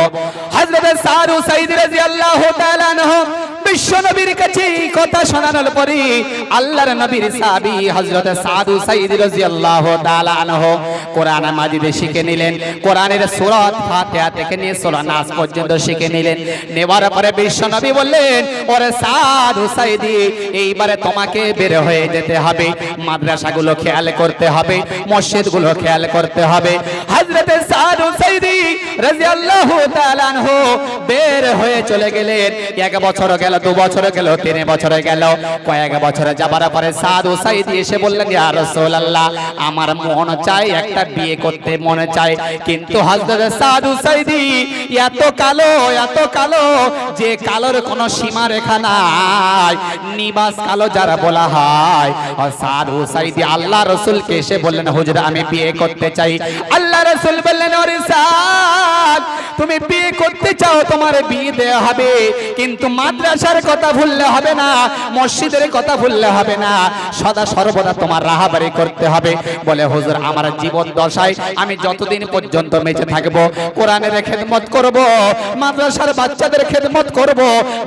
A: হযরত সাদ উসাইদি রাদিয়াল্লাহু তাআলা আনহু বিশ্ব নবীর কাছে এই কথা শোনানোর পরে আল্লাহর নবীর সাহাবী হযরত সাদ উসাইদি রাদিয়াল্লাহু তাআলা আনহু কোরআন মাজিদ শিখে নিলেন, কোরআনের সূরা ফাতিহা থেকে নিয়ে সূরা নাস পর্যন্ত শিখে নিলেন। নেওয়ার পরে বিশ্ব নবী বললেন, ওরে সাদ উসাইদি, এইবারে তোমাকে বের হয়ে যেতে হবে, মাদ্রাসাগুলো খেয়াল করতে হবে, মসজিদগুলো খেয়াল করতে হবে। হযরত সাদ উসাইদি রাদিয়াল্লাহু তাআলা আনহু বের হয়ে চলে গেলেন। এক বছর গেল, 2 বছর গেল, 3 বছর গেল, কয়েক বছর যাবার পরে সাদ উসাইদি এসে বললেন, ইয়া রাসূলুল্লাহ, আমার মন চাই, একটা বিয়ে করতে মনে চায়, কিন্তু হযরত সাদ উসাইদি এত কালো, এত কালো যে কালোর কোনো সীমা রেখা নাই, নিবাস কালো যারা বলা হয়। আর সাদ উসাইদি আল্লাহ রাসূলকে এসে বললেন, হুজুর আমি বিয়ে করতে চাই। আল্লাহ রাসূল বললেন, ওরে সাদ, তুমি বিয়ে করতে চাও, তোমার বিয়ে দেওয়া হবে, কিন্তু মাদ্রাসার কথা ভুললে হবে না, মসজিদের কথা ভুললে হবে না, সদা সর্বদা তোমার রাহাবারি করতে হবে। বলে, হুজুর আমার জীবন দশায় আমি যতদিন পর্যন্ত বেঁচে থাকবো কোরআনের খেদমত করব, মাদ্রাসার বাচ্চাদের খেদমত করব,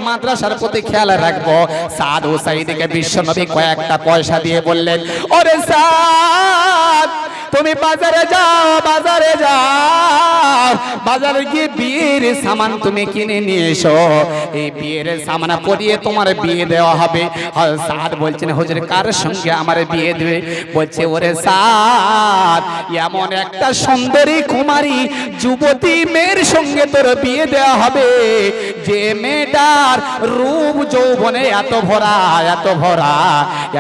A: মাদ্রাসার প্রতি খেয়াল রাখবো। সাদ উসাইদিকে বিশ্বনবী কয়েকটা পয়সা দিয়ে বললেন, ওরে সাদ, তুমি বাজারে যাও, বাজারে যাও, বাজারে গিয়ে বিয়ের সামান তুমি কিনে নিয়ে এসো, এই বিয়ের সামান পরিয়ে তোমার বিয়ে দেওয়া হবে। সাদ বলছেন, হুজুর কার সঙ্গে আমার বিয়ে দেবে? বলছে, ওরে সাদ, এমন একটা সুন্দরী কুমারী যুবতী মেয়ের সঙ্গে তোর বিয়ে দেওয়া হবে, যে মেয়েটার রূপ যৌবনে এত ভরা, এত ভরা,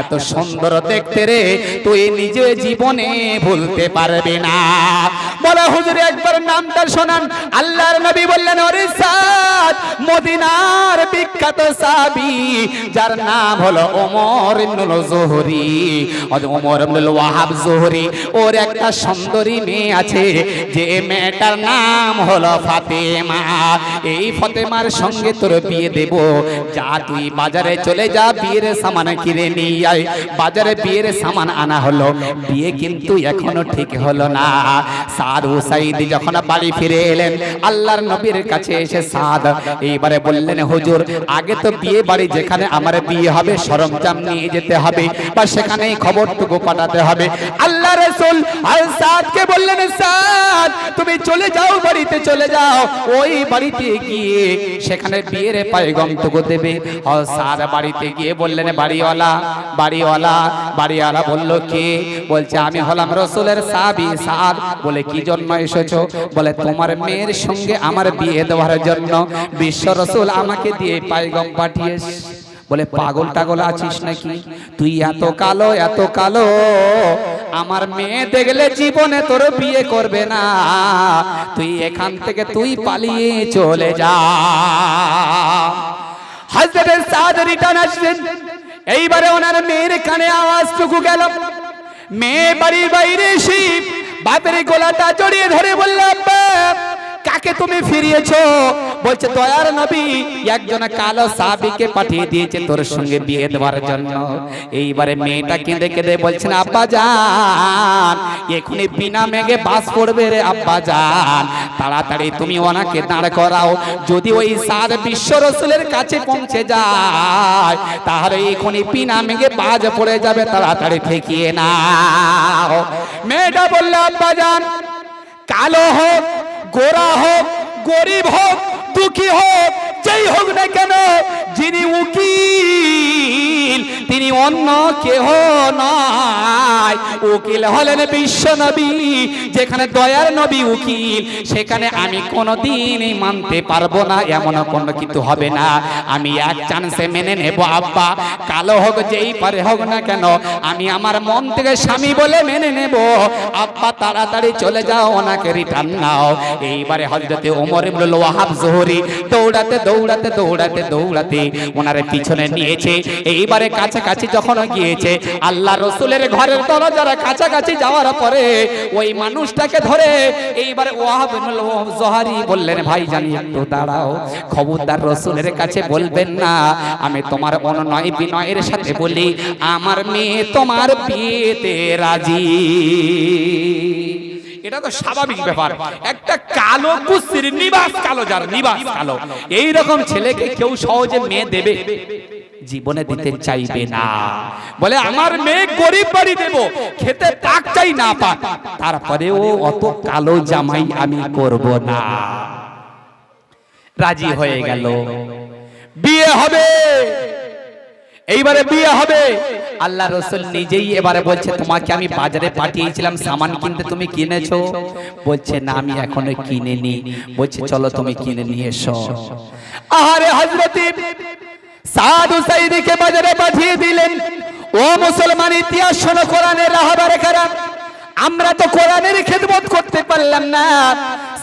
A: এত সুন্দর দেখতে রে, তুই নিজে জীবনে ভুলতে পারবি না। বলে, হুজুর একবার নামটা শোনান। আল্লাহর নবী বললেন, ওরে সাদ, মদিনার বিখ্যাত সাহাবী যার নাম হলো ওমর ইবনুল জুহরি, ওমর ইবনুল ওয়াহাব জুহরি, ওর একটা সুন্দরী মেয়ে আছে, যে মেয়েটার নাম হলো ফাতেমা। এই ফাতেমার সঙ্গে তোর বিয়ে দেব, যা তুই বাজারে চলে যা, বিয়ের সামান কিনে নিয়ে আয়। বাজারে বিয়ের সামান আনা হলো, বিয়ে কিন্তু এখনো ঠিক হলো না। সাদ উসাইদি যখন বাড়ি ফিরে এলেন, আল্লাহর নবীর কাছে এসে সাদ এইবারে বললেন, হুজুর আগে তো বিয়ে বাড়ি যেখানে আমার বিয়ে হবে সরঞ্জাম নিয়ে যেতে হবে, বা সেখানেই খবরটুকু পাঠাতে হবে। আল্লাহ রাসূল আর সাদকে বললেন, সাদ তুমি চলে যাও, বাড়িতে চলে যাও, ওই বাড়িতে গিয়ে সেখানে বিয়ের পয়গামটুকু দেবে। আর সাদ বাড়িতে গিয়ে বললেন, বাড়িওয়ালা, বাড়িওয়ালা, বাড়িওয়ালা বলল, কে? বলছে, আমি হলাম রাসূলের সাহাবী সাদ। বলে, কি জন্য এসেছো? বলে, তোমার মেয়ের সঙ্গে আমার বিয়ে দেওয়ার জন্য বিশ্ব রাসূল আমাকে দিয়ে পয়গাম পাঠিয়েছে। বলে, পাগল টাগল আছিস নাকি? তুই এত কালো, এত কালো, আমার মেয়ে দেখলে জীবনে তোর বিয়ে করবে না, তুই এখান থেকে তুই পালিয়ে চলে যা। হযরত সাদ রিটার্ন আসলেন। এইবারে ওনার মেয়ের কানে আওয়াজটুকু গেল। মেয়ে বাড়ির বাইরে এসে বাপের গলাটা জড়িয়ে ধরে বলল, আব্বা কাকে তুমি ফিরিয়েছো? বলছে, দয়ার নবী একজন কালো সাহাবীকে পাঠিয়ে দিয়েছে তোর সঙ্গে বিয়ে দেওয়ার জন্য। এইবারে মেয়েটা কেঁদে কেঁদে বলছেন, আব্বা জান এখনই বিনা মেঘে বাস পড়বে রে আব্বা জান, তাড়াতাড়ি তুমি ওনাকে দাঁড় করাও, যদি ওই সাদ বিশ্ব রাসূলের কাছে পৌঁছে যায় তাহলে এখনই বিনা মেঘে বাজ পড়ে যাবে, তাড়াতাড়ি ঠেকিয়ে নাও। মেয়েটা বলল, আব্বা জান কালো হোক, গোরা হোক, গরিব হোক, দুঃখী হোক, যেই হোক না কেন, যিনি উকিল তিনি অন্য কেহ নয়, উকিল হলেন বিশ্ব নবী। যেখানে দয়ার নবী উকিল, সেখানে আমি কোনোদিনই মানতে পারবো না, এমন কোনো কিছু হবে না। আমি এক চান্সে মেনে নেব আব্বা, কালো হোক যেই পারে হোক না কেন, আমি আমার মন থেকে স্বামী বলে মেনে নেব। আব্বা তাড়াতাড়ি চলে যাও, ওনাকে রিটার্ন নাও। এইবারে হযরতে ওমর ইবনুল ওয়াহাব জোহরী দৌড়াতে দৌড়াতে দৌড়াতে দৌড়াতে ওনারে পিছনে নিয়েছে। এইবারে কাছাকাছি যখন গিয়েছে, আল্লাহ রসুলের ঘরের দরজার কাছাকাছি যাওয়ার পরে ওই মানুষটাকে ধরে এইবারে ওয়াহাব ইবনুল ওয়াহাব জোহরী বললেন, ভাই জানি একটু দাঁড়াও, খবরদার রসুলের কাছে বলবেন না। আমি তোমার অনুনয় বিনয়ের সাথে বলি, আমার মেয়ে তোমার বিয়েতে রাজি। এটা তো স্বাভাবিক ব্যাপার, একটা কালো কুস্তির নিবাস কালো, যার নিবাস কালো, এই রকম ছেলেকে কেউ সহজে মেয়ে দেবে? জীবনে দিতে চাইবে না। বলে আমার মেয়ে গরিব বাড়ি দেব, খেতে পাক চাই না পাক, তারপরেও অত কালো জামাই আমি করব না। রাজি হয়ে গেল, বিয়ে হবে। এইবারে বিয়ে হবে। আল্লাহ রসুল নিজেই এবারে বলছে, তোমাকে আমি বাজারে পাঠিয়েছিলাম সামান কিনতে, তুমি কিনেছো? বলছে না, আমি এখনো কিনিনি। বলছে চলো তুমি কিনে নিয়ে এসো। আহারে হযরত সাদ হুসাইদিকে বাজারে পাঠিয়ে দিলেন। ও মুসলমান, ইতিহাস শোনো, কোরআনের রাহবারে কারাম। আমরা তো কোরআনের খেদমত করতে পারলাম না।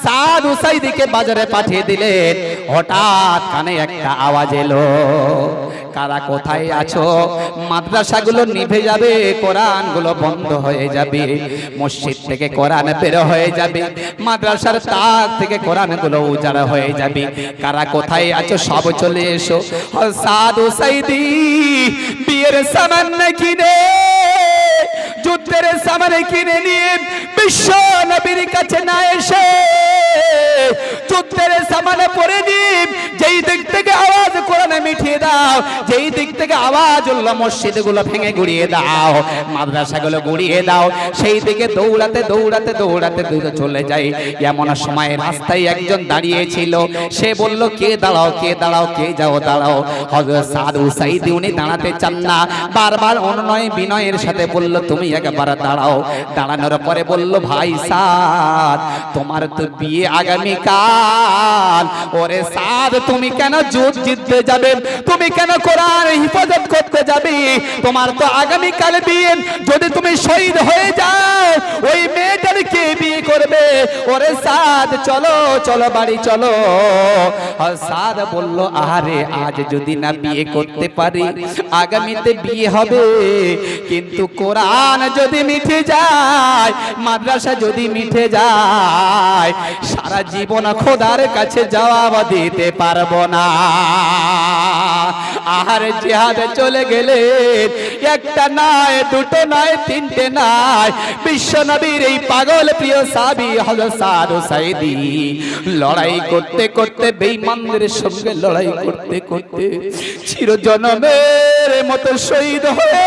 A: সাদ হুসাইদিকে বাজারে পাঠিয়ে দিলেন। হঠাৎ কানে একটা আওয়াজ এলো, কারা কোথায় আছো? মাদ্রাসাগুলো নিভে যাবে, কোরআনগুলো বন্ধ হয়ে যাবে, মসজিদ থেকে কোরআন বের হয়ে যাবে, মাদ্রাসার তাক থেকে কোরআনগুলো উজাড় হয়ে যাবে। কারা কোথায় আছো সব চলে এসো। সাদ হুসাইদি বিয়ের সামান কিনে, যুদ্ধের সামান কিনে নিয়ে বিশ্ব নবীর কাছে না এসে যুদ্ধের সামানে পরে দিন, যেই দিক থেকে আওয়াজ কোরআনে মিঠিয়ে দাও, যেই দিক থেকে আওয়াজ হলো মসজিদগুলো ভেঙে গুড়িয়ে দাও, মাদ্রাসাগুলো গুড়িয়ে দাও, সেই দিকে দৌড়াতে দৌড়াতে দৌড়াতে দৌড়ে চলে যাই। এমন সময় রাস্তায় একজন দাঁড়িয়েছিল, সে বলল, কে দাঁড়াও, কে দাঁড়াও, কে যাও দাঁড়াও। হযরত সাদ হুসাইদি উনি দাঁড়াতে চান না, বারবার অনুনয় বিনয়ের সাথে বলল, তুমি একবার দাঁড়াও। দাঁড়ানোর পরে বলল, ভাই সাদ, তোমার তো বিয়ে আগামীকাল। ওরে সাদ, তুমি কেন যুদ্ধ জিততে যাবে? তুমি কেন কোরআন হিফাজত করতে যাবে? তোমার তো আগামীকাল বিয়ে। যদি তুমি শহীদ হয়ে যাও, ওই মেয়েটার কে বিয়ে করবে? ওরে সাদ, চলো চলো বাড়ি চলো। আর সাদ বলল, আরে আজ যদি না বিয়ে করতে পারি, আগামীতে বিয়ে হবে। কিন্তু কোরআন যদি মিটে যায়, মাদ্রাসা যদি মিটে যায়, সারা জীবন খোদার কাছে জবাব দিতে পারবো না। আর জিহাদে চলে গেলে একটা নয়, দুটো নয়, তিনটে নয়, বিশ্ব নবীর এই পাগল প্রিয় সাহাবী হযরত সাদ হুসাইদি লড়াই করতে করতে, বেঈমানদের সঙ্গে লড়াই করতে করতে চিরজন্মের মতো শহীদ হয়ে,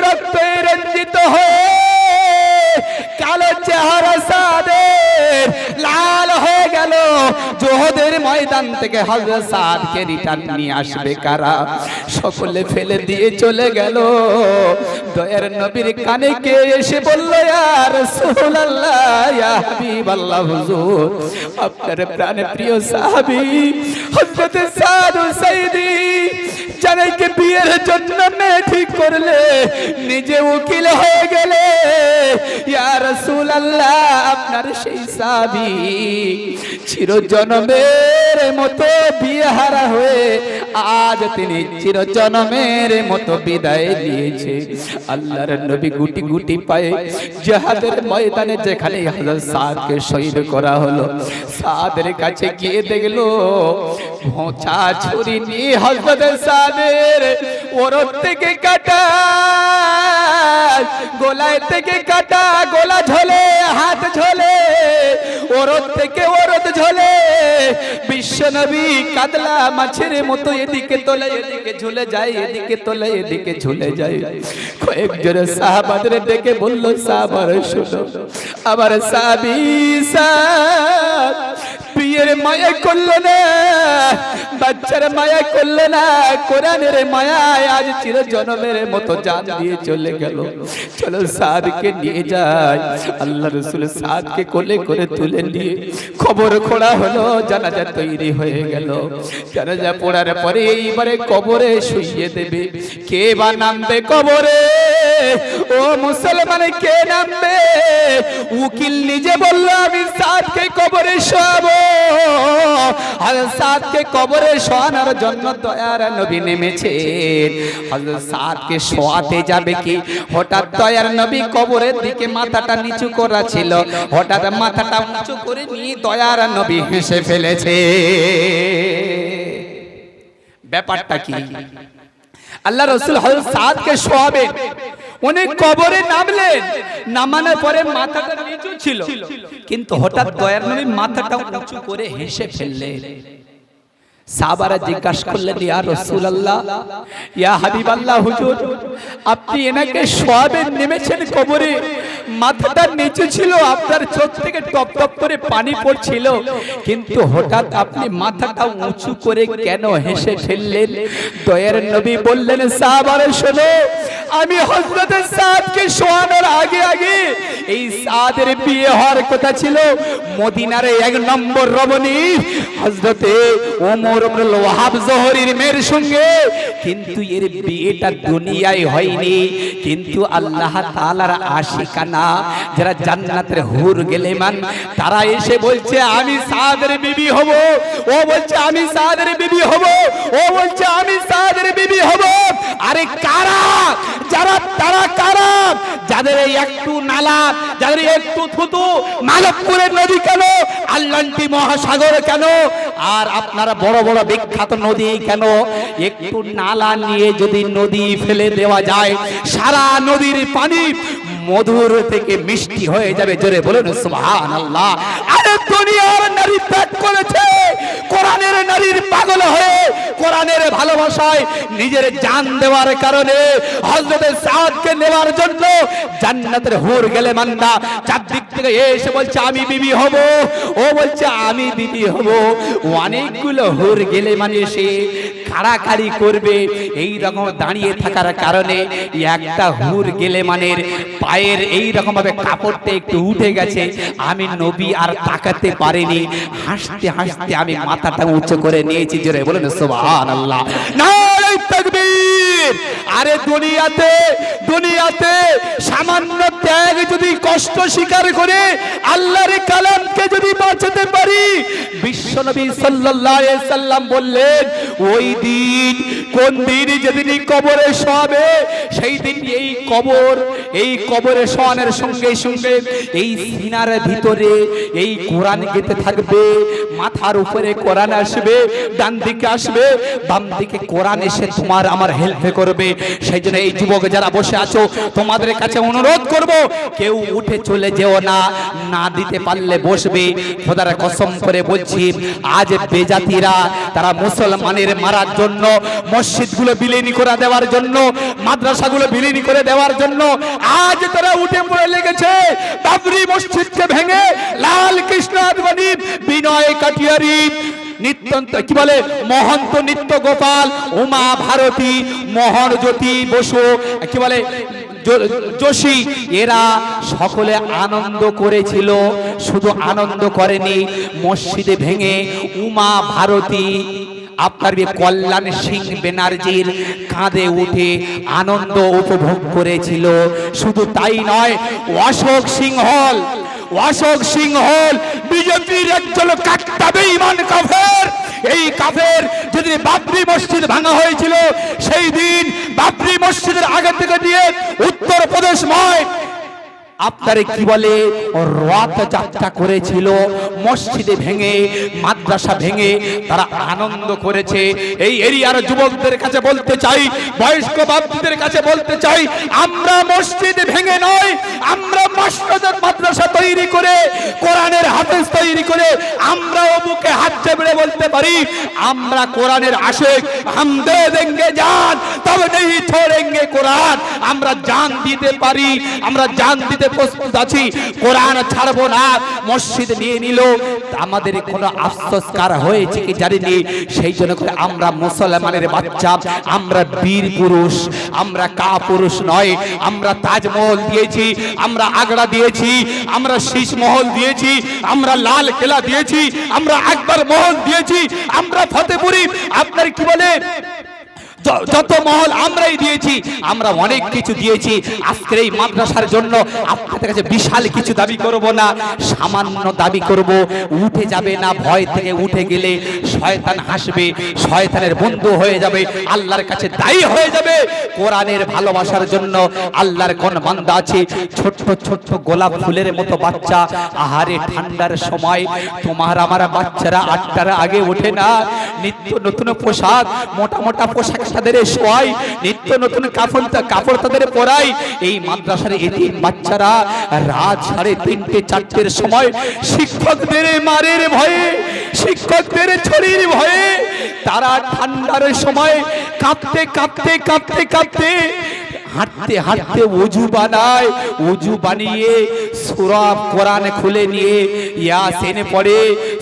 A: রক্তে রঞ্জিত হয়ে, কালো চেহারা সাদের লাল হয়ে গেল। যোহদের ময়দান থেকে হযরত সাদকে রিটার্ন নিয়ে আসবে কারা? সকলে ফেলে দিয়ে চলে গেল। দয়ার নবীর কানে কে এসে বলল, ইয়া রাসূলুল্লাহ, ইয়া হাবিবাল্লাহ, হুজুর আপনার প্রাণে প্রিয় সাহাবী হযরত সাদ হুসাইদি জানাইকে বিয়ের জন্য মেয়ে ঠিক করলে, নিজে উকিল হয়ে গেলে। ইয়া রাসূলুল্লাহ, আপনার সেই সাহাবী চিরজন্মের মতো বিয়েহারা হয়ে আজ তিনি চিরজন্মের মতো বিদায় নিয়েছে। আল্লাহর নবী গুটি গুটি পায়ে জিহাদের ময়দানে যেখানে হযরত সাদকে শহীদ করা হলো, সাদের কাছে গিয়ে দেখলো ভোঁচা ছুরি নিয়ে হযরত সাদের ওরত থেকে কাটা, গোলায় থেকে কাটা, গোলা ঝোলে, হাত ঝোলে, ওরত থেকে ওরত ঝোলে। বিশ্ব নবী কাতলা মাছের মতো এদিকে তোলে এদিকে ঝুলে যায়, এদিকে তোলে এদিকে ঝুলে যায়। কয়েকজন সাহাবাদের ডেকে বলল, সাহাবারা শোনো, আমার সাহাবী সাদ দুনিয়ার মায়া করলো না, বাচ্চার মায়া করলো না, কোরআনের মায়ায় আজ চির জনমের মতো জান দিয়ে চলে গেল। চলো সাদকে নিয়ে যাই। আল্লাহ রাসূল সাদকে কোলে করে তুলে নিয়ে কবর খোঁড়া হলো, জানাজা তৈরি হয়ে গেল। জানাজা পড়ার পরে এইবারে কবরে শুইয়ে দেবে। কে বা নামবে কবরে? ও মুসলমান, কে নামবে? উকিল নিজে বলল আমি সাদকে কবরে শোয়াবো। আর সাদকে কবরে শোয়ানোর জন্য দয়ার নবী নেমেছেন। হযরত সাদকে শোয়াতে যাবে কি হঠাৎ দয়ার নবী কবরের দিকে মাথাটা নিচু করা ছিল, হঠাৎ মাথাটা উঁচু করে নিয়ে দয়ার নবী হেসে ফেলেছে। ব্যাপারটা কি? আল্লাহ রাসূল হযরত সাদকে শোয়াবেন, উনি কবরে নামলেন। নামানোর পরে মাথাটা নিচু ছিল, কিন্তু হঠাৎ দয়ার নবী মাথাটা উঁচু করে হেসে ফেললেন। সাহাবারা জিজ্ঞাসা করলেন, ইয়া রাসূলুল্লাহ, ইয়া হাবিবাল্লাহ, হুজুর আপনি এনাকে শোয়াবেন, নেমেছেন কবরে, মাথাটা নিচু ছিল, আপনার চোখ থেকে টপ টপ করে পানি পড়ছিল, কিন্তু হঠাৎ আপনি মাথাটা উঁচু করে কেন হেসে ফেললেন? দয়ার নবী বললেন, সাহাবারা শোনো, আমি হযরত সাদকে শোয়ানোর আগে আগে এই সাদের বিয়ে হওয়ার কথা ছিল মদিনার এক নম্বর রমণী হযরতে ওমর ইবনে ওয়াহাব জোহরীর মেয়ের সঙ্গে, কিন্তু এর বিয়েটা দুনিয়ায় হয়নি, কিন্তু আল্লাহ তাআলার আশিকানা যারা জান্নাতের হুর গেলেমান তারা এসে বলছে আমি সাদের বিবি হব, ও বলছে আমি সাদের বিবি হব, ও বলছে আমি সাদের বিবি হব। আরে কারা? যারা তারা কারা? যাদের একটু নালা, যাদের একটু থুতু, মানবপুরের নদী কেন, আটলান্টিক মহাসাগর কেন, আর আপনারা বড় বড় বিখ্যাত নদী কেন, একটু নালা নিয়ে যদি নদী ফেলে দেওয়া যায় সারা নদীর পানি মধুর থেকে মিষ্টি হয়ে যাবে। জোরে বলুন সুবহানাল্লাহ। আরে দুনিয়ার নারী ত্যাগ করেছে, কোরআনের নারীর পাগল হয়ে কোরআনের ভালোবাসায় নিজের জান দেওয়ার কারণে হযরত সাদকে নেওয়ার জন্য জান্নাতের হুর গেলে মান্দা চারদিক থেকে এসে বলছে আমি বিবি হব, ও বলছে আমি বিবি হব। অনেকগুলো হুর গেলে মানে সে কাড়াকাড়ি করবে, এই রকম দাঁড়িয়ে থাকার কারণে একটা হুর গেলে মানের পায়ের এই রকম ভাবে কাপড়টা একটু উঠে গেছে। আমি নবী আর তাকাতে পারিনি, হাসতে হাসতে আমি মাথাটা উঁচু করে নিয়েছি। জোরে বলেন সুবহানাল্লাহ, নারে তাকবীর। আরে দুনিয়াতে দুনিয়াতে সামান্য ত্যাগ যদি কষ্ট স্বীকার করে আল্লাহর কালামকে যদি বাঁচাতে পারি, বিশ্বনবী সাল্লাল্লাহু আলাইহি সাল্লাম বললেন ওই দিন, কোন দিন? যেদিন কবরে শোয়াবে সেই দিন এই কবরে শোয়ানোর সঙ্গে সঙ্গে এই সিনার ভিতরে এই কোরআন গেতে থাকবে, মাথার উপরে কোরআন আসবে, ডান দিকে আসবে, বাম দিকে কোরআন এসে তোমার আমার হেল্প করবে। সেই জন্য এই যুবক যারা বসে আছো তোমাদের কাছে অনুরোধ করব, কেউ উঠে চলে যেও না, না দিতে পারলে বসবে। খোদার কসম করে বলছি, আজ বেজাতিরা তারা মুসলমানের মারার জন্য, মসজিদগুলো বিলীন করে দেওয়ার জন্য, মাদ্রাসাগুলো বিলীন করে দেওয়ার জন্য আজ তারা উঠে পড়ে লেগেছে। বাবরি মসজিদকে ভেঙে লাল কৃষ্ণ আদবানি, বিনয় কাটিয়ারি, নিত্যন্ত কি বলে মহন্ত নিত্য গোপাল, উমা ভারতী, মোহন জ্যোতি বসু, কি বলে যোশী, এরা সকলে আনন্দ করেছিল। শুধু আনন্দ করেনি, মসজিদে ভেঙে উমা ভারতী আপনার কল্যাণ সিং ব্যানার্জির কাঁধে উঠে আনন্দ উপভোগ করেছিল। শুধু তাই নয়, অশোক সিংহল বিজেপির একজন কাট্টা বেঈমান কাফের। এই কাফের যদি বাবরি মসজিদ ভাঙা হয়েছিল, সেই দিন বাবরি মসজিদের আগে থেকে দিয়ে উত্তরপ্রদেশময় আপনারে কি বলে রথ যাত্রা করেছিল, মসজিদে ভেঙে, মাদ্রাসা ভেঙে তারা আনন্দ করেছে। এই এরিয়ার যুবকদের কাছে বলতে চাই, বয়স্ক বাপদের কাছে বলতে চাই, আমরা মসজিদ ভেঙে নয়, আমরা মাদ্রাসা তৈরি করে কোরআনের হাফেজ তৈরি করে আমরাও বুকে হাত চেপে বলতে পারি আমরা কোরআনের আশিক, হাম দে দেंगे জান তবে নেই छोड़ेंगे কোরআন। আমরা জান দিতে পারি, আমরা জান দিতে প্রস্তুত আছি, কোরআন ছাড়বো না। মসজিদ নিয়ে নিল, আমাদের কোনো আফসোস কার হয়েছে কি জানিনি। সেই জন্য করে আমরা মুসলমানের বাচ্চা, আমরা বীর পুরুষ, আমরা কা পুরুষ নয়। আমরা তাজমহল দিয়েছি, আমরা আগ্রা দিয়েছি, আমরা শীষ মহল দিয়েছি, আমরা লাল কেলা দিয়েছি, আমরা আকবর মহল দিয়েছি, আমরা ফতেপুরি আপনার কি বলে যত মহল আমরাই দিয়েছি, আমরা অনেক কিছু দিয়েছি। আজকের এই মাদ্রাসার জন্য আপনাদের কাছে বিশাল কিছু দাবি করব না, সামান্য দাবি করব। উঠে যাবে না, ভয় থেকে উঠে গেলে শয়তান হাসবে, শয়তানের বন্ধু হয়ে যাবে, আল্লাহর কাছে দায়ী হয়ে যাবে। কোরআনের ভালোবাসার জন্য আল্লাহর কোন বান্দা আছে ছোট্ট ছোট্ট গোলাপ ফুলের মতো বাচ্চা, আহারে ঠান্ডার সময় তোমার আমার বাচ্চারা 8টার আগে ওঠে না, নিত্য নতুন পোশাক, মোটা মোটা পোশাক তাদের শোয়াই, নিত্য নতুন কাপড় তাদের পরাই। এই মাদ্রাসার এতিম বাচ্চারা রাত 3:30 4টের সময় শিক্ষকদের মারের ভয়ে, শিক্ষকদের ছড়ির ভয়ে তারা ঠান্ডার সময় কাঁপতে কাঁপতে কাঁপতে কাঁপতে হাঁটতে হাঁটতে ওযু বানায়, ওযু বানিয়ে সূরা কোরআন খুলে নিয়ে ইয়াসিন পড়ে,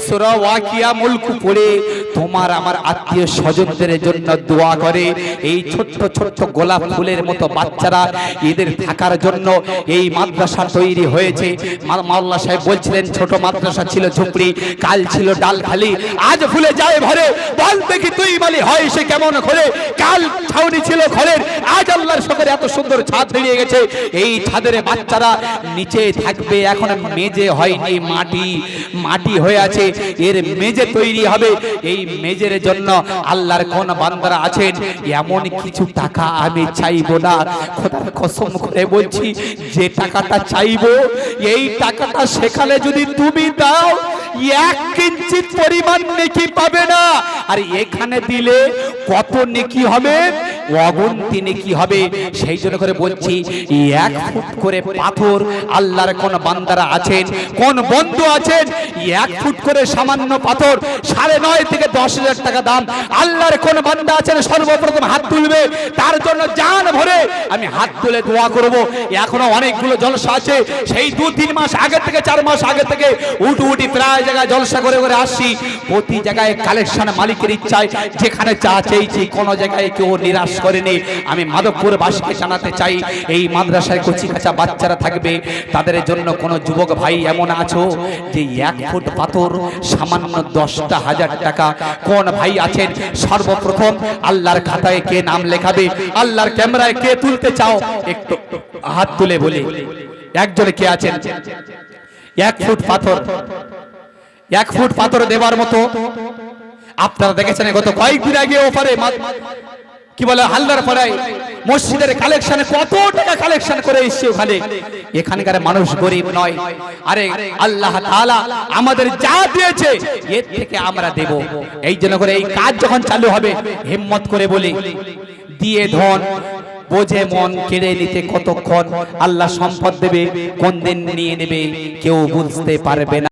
A: সূরা ওয়াকিয়া মুলক পড়ে তোমার আমার আত্মীয় স্বজনদের জন্য দোয়া করে। এই ছোট্ট ছোট্ট গোলাপ ফুলের মতো বাচ্চারা এদের থাকার জন্য এই মাদ্রাসা তৈরি হয়েছে। মাওলানা সাহেব বলছিলেন ছোট মাদ্রাসা ছিল ঝুপড়ি, কাল ছিল ডালখালি, আজ ভুলে যায় ভরে, বল দেখি তুই বলি হয় সে কেমন ঘরে। কাল ছাউনি ছিল ঘরের, আজ আল্লাহর শুকর এত সুন্দর ছাদ বেরিয়ে গেছে। এই ছাদের বাচ্চারা নিচে থাকবে, এখন মেজে হয়নি, মাটি মাটি হয়ে আছে, এর মেজে তৈরি হবে। এই মেজের জন্য আল্লাহর কোন বান্দারা আছেন, এমন কিছু টাকা আমি চাইবো না, খোদার কসম করে বলছি, যে টাকাটা চাইবো এই টাকাটা সেখানে যদি তুমি দাও 1 কিঞ্চিত পরিমাণ নেকি পাবে না। আর এখানে দিলে কত নেকি হবে, অগুন্তি নেকি হবে। সেই জন্য করে বলছি 1 ফুট করে পাথর আল্লাহর কোন বান্দারা আছেন, কোন বন্ধু আছেন, 1 ফুট করে সামান্য পাথর 9.5 থেকে 10,000 টাকা দাম। আল্লাহর কোন বান্দা আছেন সর্বপ্রথম হাত তুলবে, তার জন্য জান ভরে আমি হাত তুলে দোয়া করব। এখনো অনেকগুলো জলসা আছে, সেই 2-3 মাস আগে থেকে 4 মাস আগে থেকে উঠি প্রায় জায়গায় জলসা করে করে আসছি। প্রতি জায়গায় কালেকশন মালিকের ইচ্ছায়, যেখানে চা চেয়েছি কোনো জায়গায় কেউ নিরাশ করেনি। আমি মাধবপুর বাসীকে জানাতে চাই, এই মাদ্রাসায় কচি কাঁচা বাচ্চারা থাকবে, তাদের জন্য কোন যুবক ভাই এমন আছো যে 1 ফুট পাথর সামান্য 10,000 টাকা, কোন ভাই আছেন সর্বপ্রথম আল্লাহর খাতায় কে নাম লেখাবে, আল্লাহর ক্যামেরায় কে তুলতে চাও একটু হাত তুলে বলি। একজনে কে আছেন 1 ফুট পাথর, 1 ফুট পাথর দেবার মতো? আপনারা দেখেছেন গত কয়েকদিন আগে ওপারে কি বলে হালদার পাড়ায় মসজিদের কালেকশনে কত টাকা কালেকশন করে এসছে ওখানে। এখানকার মানুষ গরিব নয়, আরে আল্লাহ তাআলা আমাদের যা দিয়েছে এর থেকে আমরা দেব। এই জন্য করে এই কাজ যখন চালু হবে হিম্মত করে বলি, দিয়ে ধন বোঝে মন কেড়ে নিতে কতক্ষণ, আল্লাহ সম্পদ দেবে, কোন দিন নিয়ে নেবে কেউ বুঝতে পারবে না।